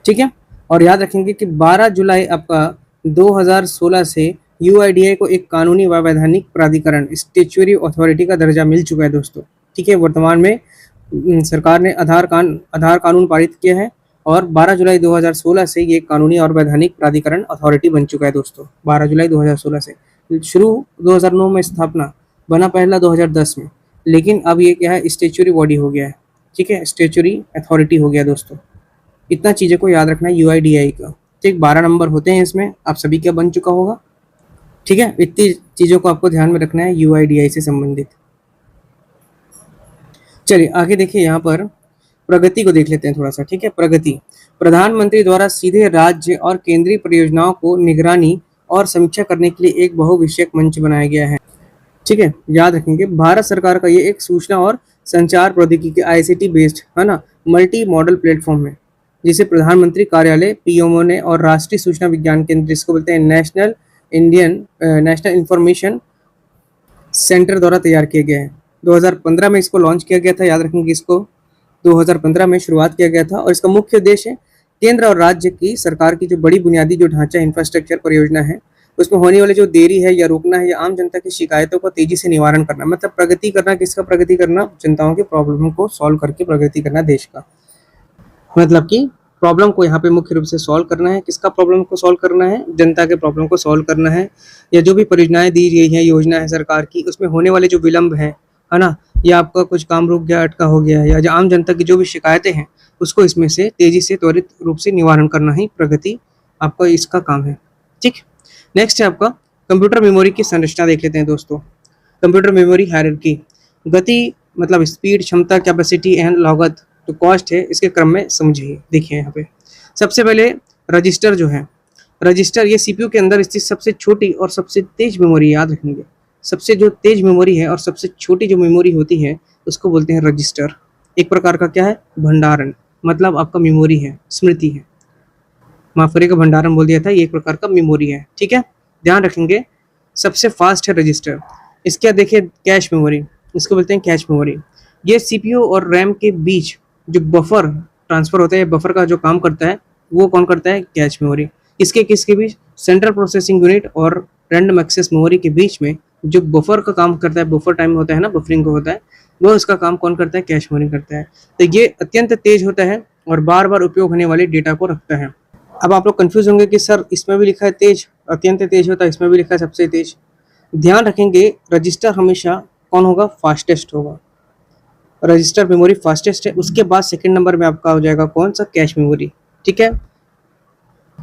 ठीक है। और याद रखेंगे कि 12 जुलाई आपका 2016 से UIDAI को एक कानूनी व वैधानिक प्राधिकरण, स्टैट्यूटरी अथॉरिटी का दर्जा मिल चुका है दोस्तों, ठीक है। वर्तमान में सरकार ने आधार कानून पारित किया है और 12 जुलाई 2016 से ये कानूनी और वैधानिक प्राधिकरण अथॉरिटी बन चुका है दोस्तों। 12 जुलाई 2016 से शुरू, 2009 में स्थापना, बना पहला 2010 में, लेकिन अब ये क्या है, स्टैट्यूटरी बॉडी हो गया है, ठीक है, स्टैट्यूटरी अथॉरिटी हो गया दोस्तों। इतना चीज़ें को याद रखना है UIDAI का, ठीक। 12 नंबर होते हैं इसमें, आप सभी क्या बन चुका होगा, ठीक है। इतनी चीज़ों को आपको ध्यान में रखना है UIDAI से संबंधित। चलिए आगे देखिए, यहाँ पर प्रगति को देख लेते हैं थोड़ा सा, ठीक है। प्रगति, प्रधानमंत्री द्वारा सीधे राज्य और केंद्रीय परियोजनाओं को निगरानी और समीक्षा करने के लिए एक बहुविषयक मंच बनाया गया है। ठीक है, याद रखेंगे भारत सरकार का ये एक सूचना और संचार प्रौद्योगिकी आईसीटी बेस्ड है ना मल्टी मॉडल प्लेटफॉर्म है, जिसे प्रधानमंत्री कार्यालय पीएमओ ने और राष्ट्रीय सूचना विज्ञान केंद्र जिसको बोलते हैं नेशनल इंफॉर्मेशन सेंटर द्वारा तैयार किया गया है। 2015 में इसको लॉन्च किया गया था, याद रखेंगे इसको 2015 में शुरुआत किया गया था। और इसका मुख्य उद्देश्य है केंद्र और राज्य की सरकार की जो बड़ी बुनियादी जो ढांचा इंफ्रास्ट्रक्चर परियोजना है उसमें होने वाले जो देरी है या रोकना है या आम जनता की शिकायतों को तेजी से निवारण करना, मतलब प्रगति करना। किसका प्रगति करना? जनताओं की प्रॉब्लम को सॉल्व करके प्रगति करना देश का, मतलब कि प्रॉब्लम को यहाँ पे मुख्य रूप से सॉल्व करना है। किसका प्रॉब्लम को सॉल्व करना है? जनता के प्रॉब्लम को सॉल्व करना है। या जो भी परियोजनाएं दी गई हैं, योजना है सरकार की, उसमें होने वाले जो विलम्ब है ना, या आपका कुछ काम रुक गया, अटका हो गया, या जो आम जनता की जो भी शिकायतें हैं उसको इसमें से तेजी से त्वरित रूप से निवारण करना ही प्रगति आपका इसका काम है। ठीक, नेक्स्ट है आपका कंप्यूटर मेमोरी की संरचना देख लेते हैं दोस्तों। कंप्यूटर मेमोरी हायरार्की, गति मतलब स्पीड, क्षमता, कैपेसिटी एंड लागत जो कॉस्ट है इसके क्रम में समझिए। देखिए यहाँ पे सबसे पहले रजिस्टर जो है, रजिस्टर ये सीपीयू के अंदर स्थित सबसे छोटी और सबसे तेज मेमोरी, याद रखेंगे सबसे जो तेज मेमोरी है और सबसे छोटी जो मेमोरी होती है उसको बोलते हैं रजिस्टर। एक प्रकार का क्या है? भंडारण, मतलब आपका मेमोरी है, स्मृति है, माफ करिएगा भंडारण बोल दिया था, ये एक प्रकार का मेमोरी है। ठीक है, ध्यान रखेंगे सबसे फास्ट है रजिस्टर। इसके बाद देखिए कैश मेमोरी, इसको बोलते हैं कैश मेमोरी। ये सीपीयू और रैम के बीच जो बफर ट्रांसफर होता है, बफर का जो काम करता है वो कौन करता है? Cache memory. किसके बीच? सेंट्रल प्रोसेसिंग यूनिट और रैंडम एक्सेस मेमोरी के बीच में जो बफर का काम करता है, बफर टाइम होता है ना, बफरिंग को होता है, वो इसका काम कौन करता है? कैश मेमोरी करता है। तो ये अत्यंत तेज होता है और बार बार उपयोग होने वाले डेटा को रखता है। अब आप लोग कंफ्यूज होंगे कि सर इसमें भी लिखा है तेज, अत्यंत तेज होता है, इसमें भी लिखा है सबसे तेज। ध्यान रखेंगे रजिस्टर हमेशा कौन होगा? फास्टेस्ट होगा। रजिस्टर मेमोरी फास्टेस्ट है, उसके बाद सेकंड नंबर में आपका हो जाएगा कौन सा? Cache memory. ठीक है,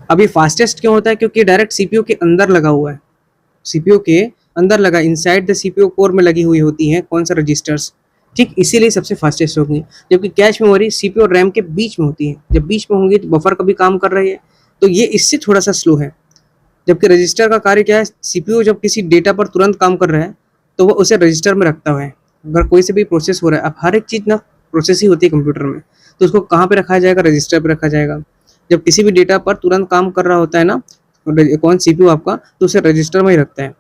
अब ये फास्टेस्ट क्यों होता है? क्योंकि डायरेक्ट सीपीयू के अंदर लगा हुआ है, सीपीयू के अंदर लगा, इनसाइड द सीपीयू कोर में लगी हुई होती है कौन सा? रजिस्टर्स। ठीक, इसीलिए सबसे फास्टेस्ट होगी। जबकि कैश मेमोरी सीपीयू और रैम के बीच में होती है, जब बीच में होंगी तो बफर का भी काम कर रही है, तो ये इससे थोड़ा सा स्लो है। जबकि रजिस्टर का कार्य क्या है? सीपीयू जब किसी डेटा पर तुरंत काम कर रहा है तो वो उसे रजिस्टर में रखता है। अगर कोई से भी प्रोसेस हो रहा है, अब हर एक चीज़ ना प्रोसेस ही होती है कंप्यूटर में, तो उसको कहाँ पे रखा जाएगा? रजिस्टर पे रखा जाएगा। जब किसी भी डेटा पर तुरंत काम कर रहा होता है ना कौन सीपीयू आपका, तो उसे रजिस्टर में ही रखता है।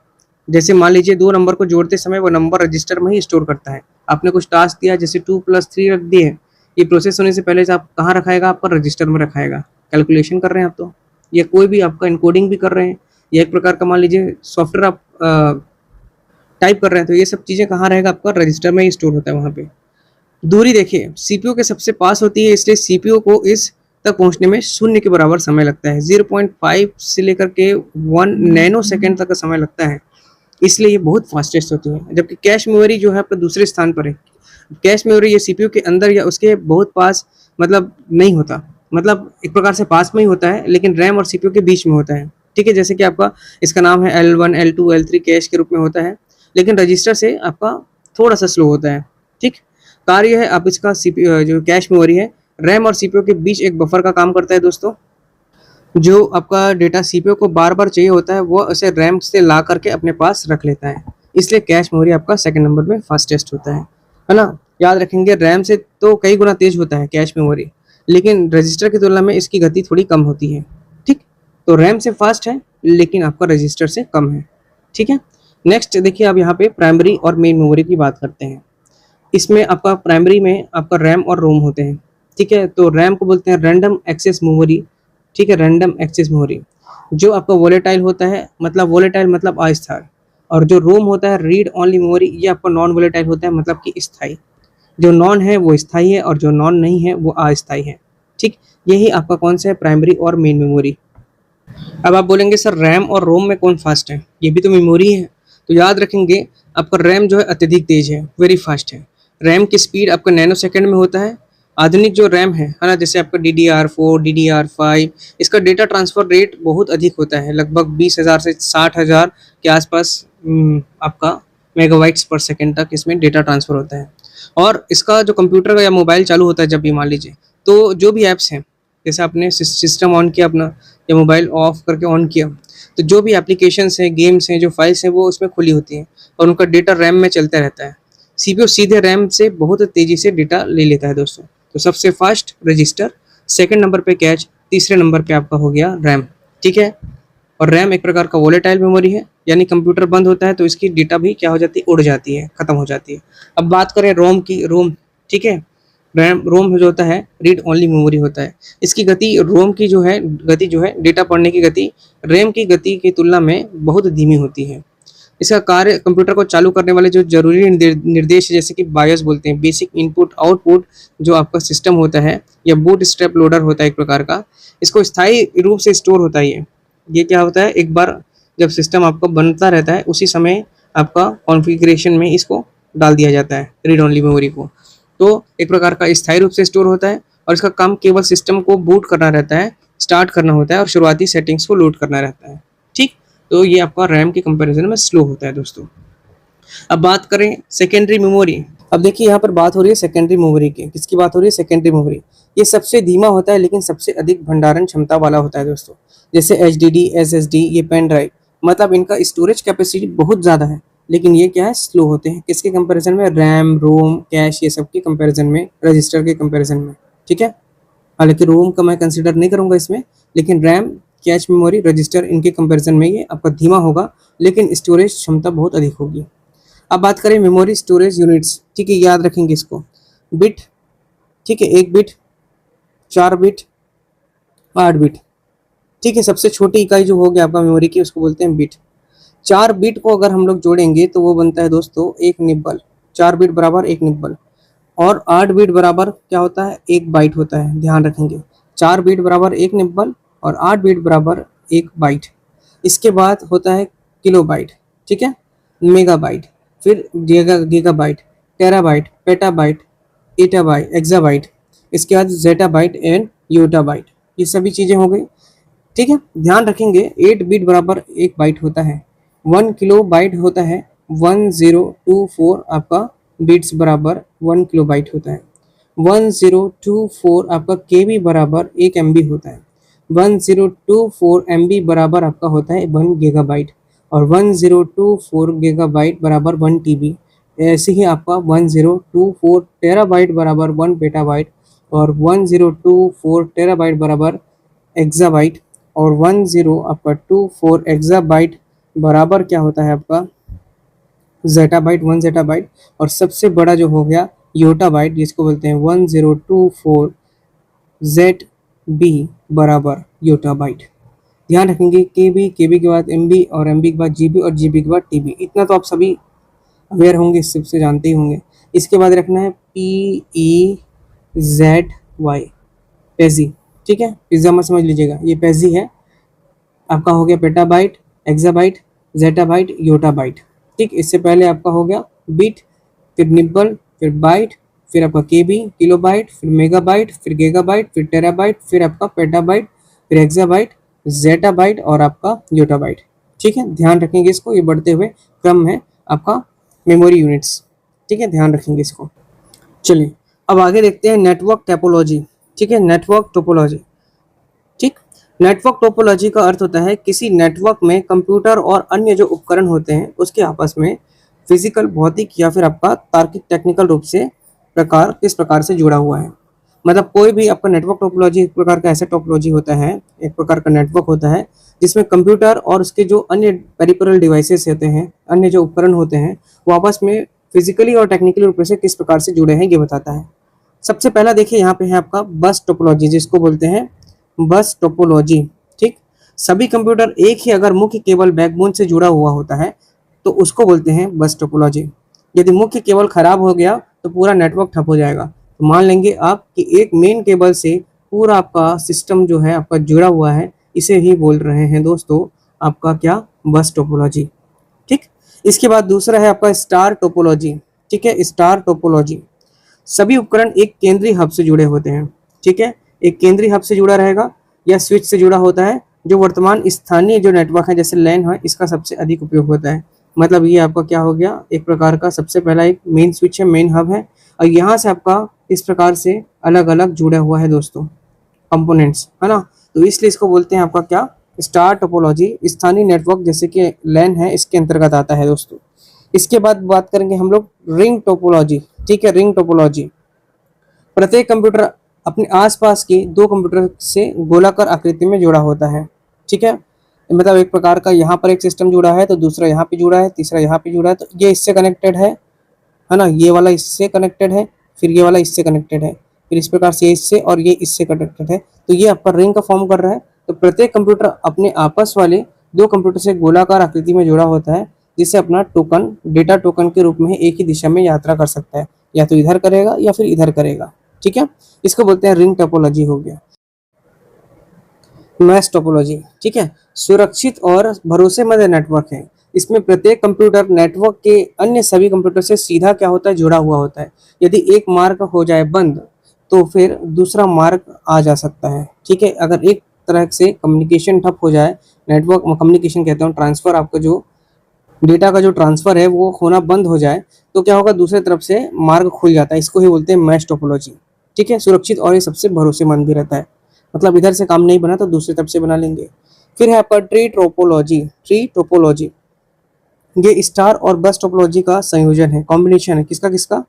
जैसे मान लीजिए 2 नंबर को जोड़ते समय वो नंबर रजिस्टर में ही स्टोर करता है। आपने कुछ टास्क दिया, जैसे 2 + 3 रख दिए, ये प्रोसेस होने से पहले से आप कहाँ रखाएगा? आपका रजिस्टर में रखाएगा। कैलकुलेशन कर रहे हैं आप तो, या कोई भी आपका इनकोडिंग भी कर रहे हैं, या एक प्रकार का मान लीजिए सॉफ्टवेयर आप टाइप कर रहे हैं, तो ये सब चीज़ें कहाँ रहेगा? आपका रजिस्टर में ही स्टोर होता है वहाँ पे। दूरी देखिए सीपीयू के सबसे पास होती है, इसलिए सीपीयू को इस तक पहुंचने में 0 के बराबर समय लगता है। 0.5 से लेकर के 1 नैनो सेकेंड तक का समय लगता है, इसलिए ये बहुत फास्टेस्ट होती है। जबकि कैश मेमोरी जो है आपका दूसरे स्थान पर है। कैश मेमोरी ये सीपीयू के अंदर या उसके बहुत पास मतलब नहीं होता, मतलब एक प्रकार से पास में ही होता है, लेकिन रैम और सीपीयू के बीच में होता है। ठीक है, जैसे कि आपका इसका नाम है L1, L2, L3 कैश के रूप में होता है, लेकिन रजिस्टर से आपका थोड़ा सा स्लो होता है। ठीक, कार्य है आप इसका सीपीयू जो कैश मेमोरी है रैम और सीपीयू के बीच एक बफर का काम करता है दोस्तों। जो आपका डेटा सीपीयू को बार बार चाहिए होता है वो उसे रैम से ला करके अपने पास रख लेता है, इसलिए कैश मेमोरी आपका सेकंड नंबर में फास्टेस्ट होता है ना। याद रखेंगे रैम से तो कई गुना तेज होता है कैश मेमोरी, लेकिन रजिस्टर की तुलना में इसकी गति थोड़ी कम होती है। ठीक, तो रैम से फास्ट है लेकिन आपका रजिस्टर से कम है। ठीक है, नेक्स्ट देखिए आप यहाँ पे प्राइमरी और मेन मेमोरी की बात करते हैं। इसमें आपका प्राइमरी में आपका रैम और रोम होते हैं। ठीक है, तो रैम को बोलते हैं रैंडम एक्सेस मेमोरी। ठीक है, रैंडम एक्सेस मेमोरी जो आपका वोलेटाइल होता है, मतलब वोलेटाइल मतलब अस्थायी, और जो रोम होता है रीड ओनली मेमोरी, ये आपका नॉन वोलेटाइल होता है, मतलब कि स्थायी। जो नॉन है वो स्थायी है और जो नॉन नहीं है वो अस्थायी है। ठीक, यही आपका कौन सा है? प्राइमरी और मेन मेमोरी। अब आप बोलेंगे सर रैम और रोम में कौन फास्ट है? ये भी तो मेमोरी है। तो याद रखेंगे आपका रैम जो है अत्यधिक तेज है, वेरी फास्ट है। रैम की स्पीड आपका नैनो सेकंड में होता है। आधुनिक जो रैम है ना, जैसे आपका DDR4, DDR5, इसका डेटा ट्रांसफ़र रेट बहुत अधिक होता है, लगभग 20,000 से 60,000 के आसपास आपका मेगाबाइट्स पर सेकंड तक इसमें डेटा ट्रांसफ़र होता है। और इसका जो कंप्यूटर का या मोबाइल चालू होता है जब भी मान लीजिए, तो जो भी ऐप्स हैं, जैसे आपने सिस्टम ऑन किया अपना, या मोबाइल ऑफ करके ऑन किया तो जो भी एप्लीकेशंस हैं, गेम्स हैं, जो फाइल्स हैं वो उसमें खुली होती हैं और उनका डेटा रैम में चलता रहता है। सीपीयू सीधे रैम से बहुत तेज़ी से डेटा ले लेता है दोस्तों। तो सबसे फास्ट रजिस्टर, सेकंड नंबर पे कैच, तीसरे नंबर पे आपका हो गया रैम। ठीक है। और रैम एक प्रकार का वोलेटाइल मेमोरी है, यानी कंप्यूटर बंद होता है तो इसकी डेटा भी क्या हो जाती है, उड़ जाती है, खत्म हो जाती है। अब बात करें रोम की, रोम। ठीक है। रोम जो होता है रीड ओनली मेमोरी होता है। इसकी गति, रोम की जो है गति जो है, डेटा पढ़ने की गति रैम की गति की तुलना में बहुत धीमी होती है। इसका कार्य कंप्यूटर को चालू करने वाले जो जरूरी निर्देश जैसे कि बायोस बोलते हैं, बेसिक इनपुट आउटपुट, जो आपका सिस्टम होता है या बूट स्ट्रैप लोडर होता है एक प्रकार का, इसको स्थायी रूप से स्टोर होता है। ये क्या होता है, एक बार जब सिस्टम आपका बनता रहता है उसी समय आपका कॉन्फ़िगरेशन में इसको डाल दिया जाता है रीड ओनली मेमोरी को। तो एक प्रकार का स्थायी रूप से स्टोर होता है और इसका काम केवल सिस्टम को बूट करना रहता है, स्टार्ट करना होता है और शुरुआती सेटिंग्स को लोड करना रहता है। ठीक। तो ये आपका रैम के कंपैरिजन में स्लो होता है दोस्तों। अब बात करें सेकेंडरी मेमोरी। अब देखिए यहाँ पर बात हो रही है सेकेंडरी मेमोरी की। किसकी बात हो रही है, सेकेंडरी मेमोरी। ये सबसे धीमा होता है लेकिन सबसे अधिक भंडारण क्षमता वाला होता है दोस्तों। जैसे HDD, SSD, ये पेन ड्राइव, मतलब इनका स्टोरेज कैपेसिटी बहुत ज़्यादा है लेकिन ये क्या है, स्लो होते हैं। किसके कंपैरिजन में, रैम, रोम, कैश, ये सब के कंपैरिजन में, रजिस्टर के कंपैरिजन में। ठीक है। हालांकि रोम का मैं कंसिडर नहीं करूँगा इसमें, लेकिन रैम, कैश मेमोरी, रजिस्टर, इनके कंपैरिजन में ये आपका धीमा होगा लेकिन स्टोरेज क्षमता बहुत अधिक होगी। अब बात करें मेमोरी स्टोरेज यूनिट्स। ठीक है, याद रखेंगे इसको। बिट, ठीक है, 1 बिट, 4 बिट, 8 बिट। ठीक है, सबसे छोटी इकाई जो हो गया आपका मेमोरी की उसको बोलते हैं बिट। 4 बिट को अगर हम लोग जोड़ेंगे तो वो बनता है दोस्तों 1 निब्बल। 4 बिट बराबर 1 निब्बल। और 8 बिट बराबर क्या होता है, 1 बाइट होता है, ध्यान रखेंगे। 4 बिट बराबर 1 निब्बल और 8 बिट बराबर 1 बाइट। इसके बाद होता है किलोबाइट, ठीक है, मेगाबाइट, फिर गीगाबाइट, टेराबाइट, पेटाबाइट, एटाबाइट, एक्साबाइट, इसके बाद जेटाबाइट एंड योटाबाइट। ये सभी चीज़ें हो गई। ठीक है, ध्यान रखेंगे 8 बिट बराबर 1 बाइट होता है। 1 किलो बाइट होता है 1024 आपका बिट्स बराबर 1 किलो बाइट होता है। 1024 आपका केबी बराबर 1 MB होता है। 1024 MB बराबर आपका होता है 1 गीगाबाइट और 1024 गीगाबाइट बराबर 1 TB। ऐसे ही आपका 1024 टेराबाइट बराबर 1 पेटाबाइट और 1024 टेराबाइट बराबर एक्साबाइट और 1024 एक्साबाइट बराबर क्या होता है आपका जेटाबाइट, 1 जेटाबाइट। और सबसे बड़ा जो हो गया योटाबाइट, जिसको बोलते हैं 1024 ZB बराबर योटाबाइट। ध्यान रखेंगे केबी के बाद MB और MB के बाद GB और GB के बाद TB। इतना तो आप सभी अवेयर होंगे, इस सबसे जानते ही होंगे। इसके बाद रखना है PEZY, पेजी। ठीक है, पिज्जा मत समझ लीजिएगा, ये पेजी है। आपका हो गया पेटाबाइट, एक्साबाइट, जेटाबाइट, योटाबाइट। ठीक, इससे पहले आपका हो गया बिट, फिर निब्बल, फिर बाइट, फिर आपका केबी, किलोबाइट, फिर मेगाबाइट, फिर गीगाबाइट, फिर टेराबाइट, फिर आपका पेटाबाइट, फिर एक्साबाइट, जेटाबाइट और आपका योटाबाइट। ठीक है, ध्यान रखेंगे इसको, ये बढ़ते हुए क्रम है आपका मेमोरी यूनिट्स। ठीक है, ध्यान रखेंगे इसको। चलिए अब आगे देखते हैं नेटवर्क टोपोलॉजी। ठीक है, नेटवर्क टोपोलॉजी। ठीक, नेटवर्क टोपोलॉजी का अर्थ होता है किसी नेटवर्क में कंप्यूटर और अन्य जो उपकरण होते हैं उसके आपस में फिजिकल, भौतिक या फिर आपका तार्किक, टेक्निकल रूप से किस प्रकार से जुड़ा हुआ है। मतलब कोई भी आपका नेटवर्क टोपोलॉजी एक प्रकार का ऐसा टोपोलॉजी होता है, एक प्रकार का नेटवर्क होता है जिसमें कंप्यूटर और उसके जो अन्य पेरिफेरल डिवाइसेस होते हैं, अन्य जो उपकरण होते हैं, वो आपस में फिजिकली और टेक्निकली रूप से किस प्रकार से जुड़े हैं ये बताता है। सबसे पहला देखिए यहाँ पे है आपका बस टोपोलॉजी, जिसको बोलते हैं बस टोपोलॉजी। ठीक, सभी कंप्यूटर एक ही अगर मुख्य केबल बैकबोन से जुड़ा हुआ होता है तो उसको बोलते हैं बस टोपोलॉजी। यदि मुख्य केबल खराब हो गया तो पूरा नेटवर्क ठप हो जाएगा। तो मान लेंगे आप कि एक मेन केबल से पूरा आपका सिस्टम जो है आपका जुड़ा हुआ है, इसे ही बोल रहे हैं दोस्तों आपका क्या, बस टोपोलॉजी। ठीक, इसके बाद दूसरा है आपका स्टार टोपोलॉजी। ठीक है, स्टार टोपोलॉजी, सभी उपकरण एक केंद्रीय हब से जुड़े होते हैं। ठीक है, एक केंद्रीय हब से जुड़ा रहेगा या स्विच से जुड़ा होता है, जो वर्तमान स्थानीय जो नेटवर्क है जैसे लैन है इसका सबसे अधिक उपयोग होता है। मतलब ये आपका क्या हो गया, एक प्रकार का सबसे पहला एक मेन स्विच है, मेन हब है, और यहाँ से आपका इस प्रकार से अलग अलग जुड़ा हुआ है दोस्तों कंपोनेंट्स, है ना। तो इसलिए इसको बोलते हैं आपका क्या, स्टार टोपोलॉजी। स्थानीय नेटवर्क जैसे कि लैन है इसके अंतर्गत आता है दोस्तों। इसके बाद बात करेंगे हम लोग रिंग टोपोलॉजी। ठीक है, रिंग टोपोलॉजी, प्रत्येक कंप्यूटर अपने आसपास के दो कंप्यूटर से गोलाकार आकृति में जुड़ा होता है। ठीक है, मतलब एक प्रकार का यहाँ पर एक सिस्टम जुड़ा है तो दूसरा यहाँ पे जुड़ा है, तीसरा यहाँ पे जुड़ा है, तो ये इससे कनेक्टेड है ना, ये वाला इससे कनेक्टेड है, फिर ये वाला इससे कनेक्टेड है, फिर इस प्रकार से इससे और ये इससे कनेक्टेड है, तो ये आपका रिंग का फॉर्म कर रहा है। तो प्रत्येक कंप्यूटर अपने आपस वाले दो कंप्यूटर से गोलाकार आकृति में जुड़ा होता है, जिससे अपना टोकन डेटा टोकन के रूप में एक ही दिशा में यात्रा कर सकता है, या तो इधर करेगा या फिर इधर करेगा। ठीक है, इसको बोलते हैं रिंग टोपोलॉजी हो गया। मैश टोपोलॉजी, ठीक है, सुरक्षित और भरोसेमंद नेटवर्क है। इसमें प्रत्येक कंप्यूटर नेटवर्क के अन्य सभी कंप्यूटर से सीधा क्या होता है, जुड़ा हुआ होता है। यदि एक मार्ग हो जाए बंद तो फिर दूसरा मार्ग आ जा सकता है। ठीक है, अगर एक तरह से कम्युनिकेशन ठप हो जाए, नेटवर्क कम्युनिकेशन कहते हैं, ट्रांसफर आपका जो डेटा का जो ट्रांसफर है वो होना बंद हो जाए, तो क्या होगा, दूसरे तरफ से मार्ग खुल जाता है। इसको ही बोलते हैं मैश टोपोलॉजी। ठीक है, सुरक्षित और ये सबसे भरोसेमंद भी रहता है, मतलब इधर से काम नहीं बना तो दूसरी तरफ से बना लेंगे। फिर है आपका ट्री टोपोलॉजी। ट्री टोपोलॉजी ये स्टार और बस टोपोलॉजी का संयोजन है, कॉम्बिनेशन है। किसका किसका,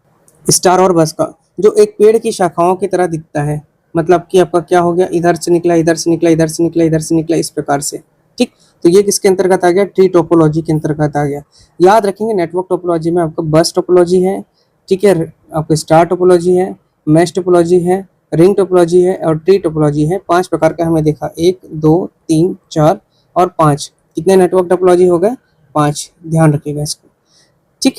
स्टार और बस का, जो एक पेड़ की शाखाओं की तरह दिखता है। मतलब कि आपका क्या हो गया, इधर से निकला, इधर से निकला, इधर से निकला, इधर से निकला, इस प्रकार से। ठीक, तो ये किसके अंतर्गत आ गया, ट्री टोपोलॉजी के अंतर्गत आ गया। याद रखेंगे नेटवर्क टोपोलॉजी में आपका बस टोपोलॉजी है, ठीक है, आपका स्टार टोपोलॉजी है, मैश टोपोलॉजी है, रिंग टोपोलॉजी है और ट्री टोपोलॉजी है। 5 प्रकार का हमने देखा, 1 2 3 4 और 5। कितने नेटवर्क टोपोलॉजी हो गए, 5। ध्यान रखिएगा इसको। ठीक,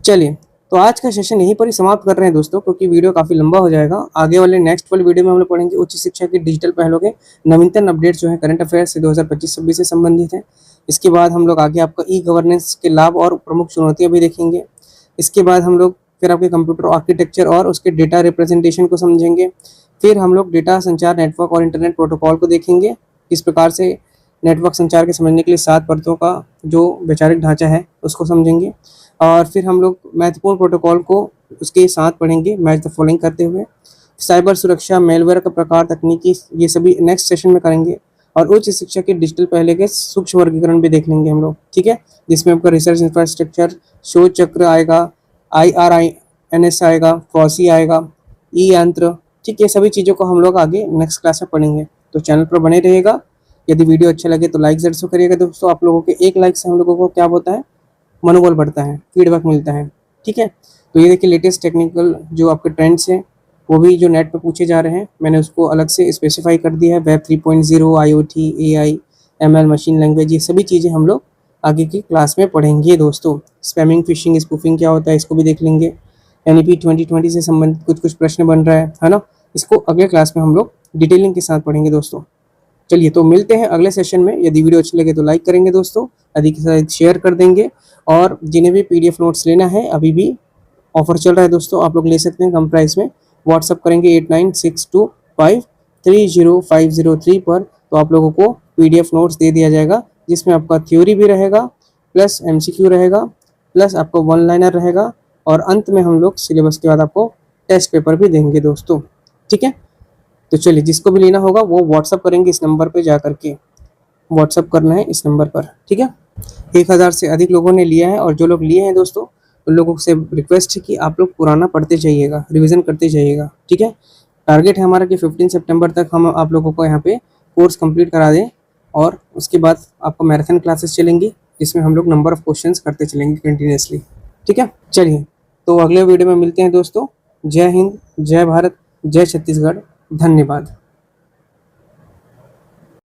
चलिए, तो आज का सेशन यहीं पर ही समाप्त कर रहे हैं दोस्तों, क्योंकि वीडियो काफ़ी लंबा हो जाएगा। आगे वाले नेक्स्ट वाले वीडियो में हम लोग पढ़ेंगे उच्च शिक्षा के डिजिटल पहलों के नवीनतम अपडेट्स जो है करंट अफेयर्स से 2025-26 से संबंधित है। इसके बाद हम लोग आगे आपका ई गवर्नेंस के लाभ और प्रमुख चुनौतियाँ भी देखेंगे। इसके बाद हम लोग फिर आपके कंप्यूटर आर्किटेक्चर और उसके डेटा रिप्रेजेंटेशन को समझेंगे। फिर हम लोग डेटा संचार नेटवर्क और इंटरनेट प्रोटोकॉल को देखेंगे, किस प्रकार से नेटवर्क संचार के समझने के लिए 7 परतों का जो वैचारिक ढांचा है उसको समझेंगे। और फिर हम लोग महत्वपूर्ण प्रोटोकॉल को उसके साथ पढ़ेंगे, मैच द फॉलोइंग करते हुए। साइबर सुरक्षा, मेलवेयर का प्रकार, तकनीकी, ये सभी नेक्स्ट सेशन में करेंगे। और उच्च शिक्षा के डिजिटल पहले के सूक्ष्म वर्गीकरण भी देख लेंगे हम लोग। ठीक है, जिसमें आपका रिसर्च इंफ्रास्ट्रक्चर, शोध चक्र आएगा, IRINS आएगा, फॉसी आएगा, ई यंत्र। ठीक, ये सभी चीज़ों को हम लोग आगे नेक्स्ट क्लास में पढ़ेंगे। तो चैनल पर बने रहिएगा। यदि वीडियो अच्छा लगे तो लाइक जरूर करिएगा दोस्तों। आप लोगों के एक लाइक से हम लोगों को क्या होता है, मनोबल बढ़ता है, फीडबैक मिलता है। ठीक है, तो ये देखिए लेटेस्ट टेक्निकल जो आपके ट्रेंड्स हैं वो भी जो नेट पे पूछे जा रहे हैं, मैंने उसको अलग से स्पेसिफाई कर दिया है। Web 3.0, IoT, AI, ML, machine language, ये सभी चीज़ें हम लोग आगे की क्लास में पढ़ेंगे दोस्तों। स्पैमिंग, फिशिंग, स्पूफिंग क्या होता है इसको भी देख लेंगे। NEP 2020 से संबंधित कुछ कुछ प्रश्न बन रहा है ना, इसको अगले क्लास में हम लोग डिटेलिंग के साथ पढ़ेंगे दोस्तों। चलिए, तो मिलते हैं अगले सेशन में। यदि वीडियो अच्छी लगे तो लाइक करेंगे दोस्तों, अधिक से अधिक शेयर कर देंगे। और जिन्हें भी PDF नोट्स लेना है, अभी भी ऑफर चल रहा है दोस्तों, आप लोग ले सकते हैं कम प्राइस में। व्हाट्सअप करेंगे 8962530503 पर, तो आप लोगों को PDF नोट्स दे दिया जाएगा, जिसमें आपका थ्योरी भी रहेगा, प्लस MCQ रहेगा, प्लस आपको वन लाइनर रहेगा, और अंत में हम लोग सिलेबस के बाद आपको टेस्ट पेपर भी देंगे दोस्तों। ठीक है, तो चलिए, जिसको भी लेना होगा वो व्हाट्सअप करेंगे इस नंबर पे, जा करके व्हाट्सअप करना है इस नंबर पर। ठीक है, 1000 से अधिक लोगों ने लिया है, और जो लोग लिए हैं दोस्तों उन लोगों से रिक्वेस्ट है कि आप लोग पुराना पढ़ते जाइएगा, रिवीजन करते जाइएगा। ठीक है, टारगेट है हमारा कि 15 सितंबर तक हम आप लोगों को यहाँ पे कोर्स कंप्लीट करा दें, और उसके बाद आपको मैराथन क्लासेस चलेंगी, जिसमें हम लोग नंबर ऑफ क्वेश्चंस करते चलेंगे कंटिन्यूसली। ठीक है, चलिए, तो अगले वीडियो में मिलते हैं दोस्तों। जय हिंद, जय भारत, जय छत्तीसगढ़, धन्यवाद।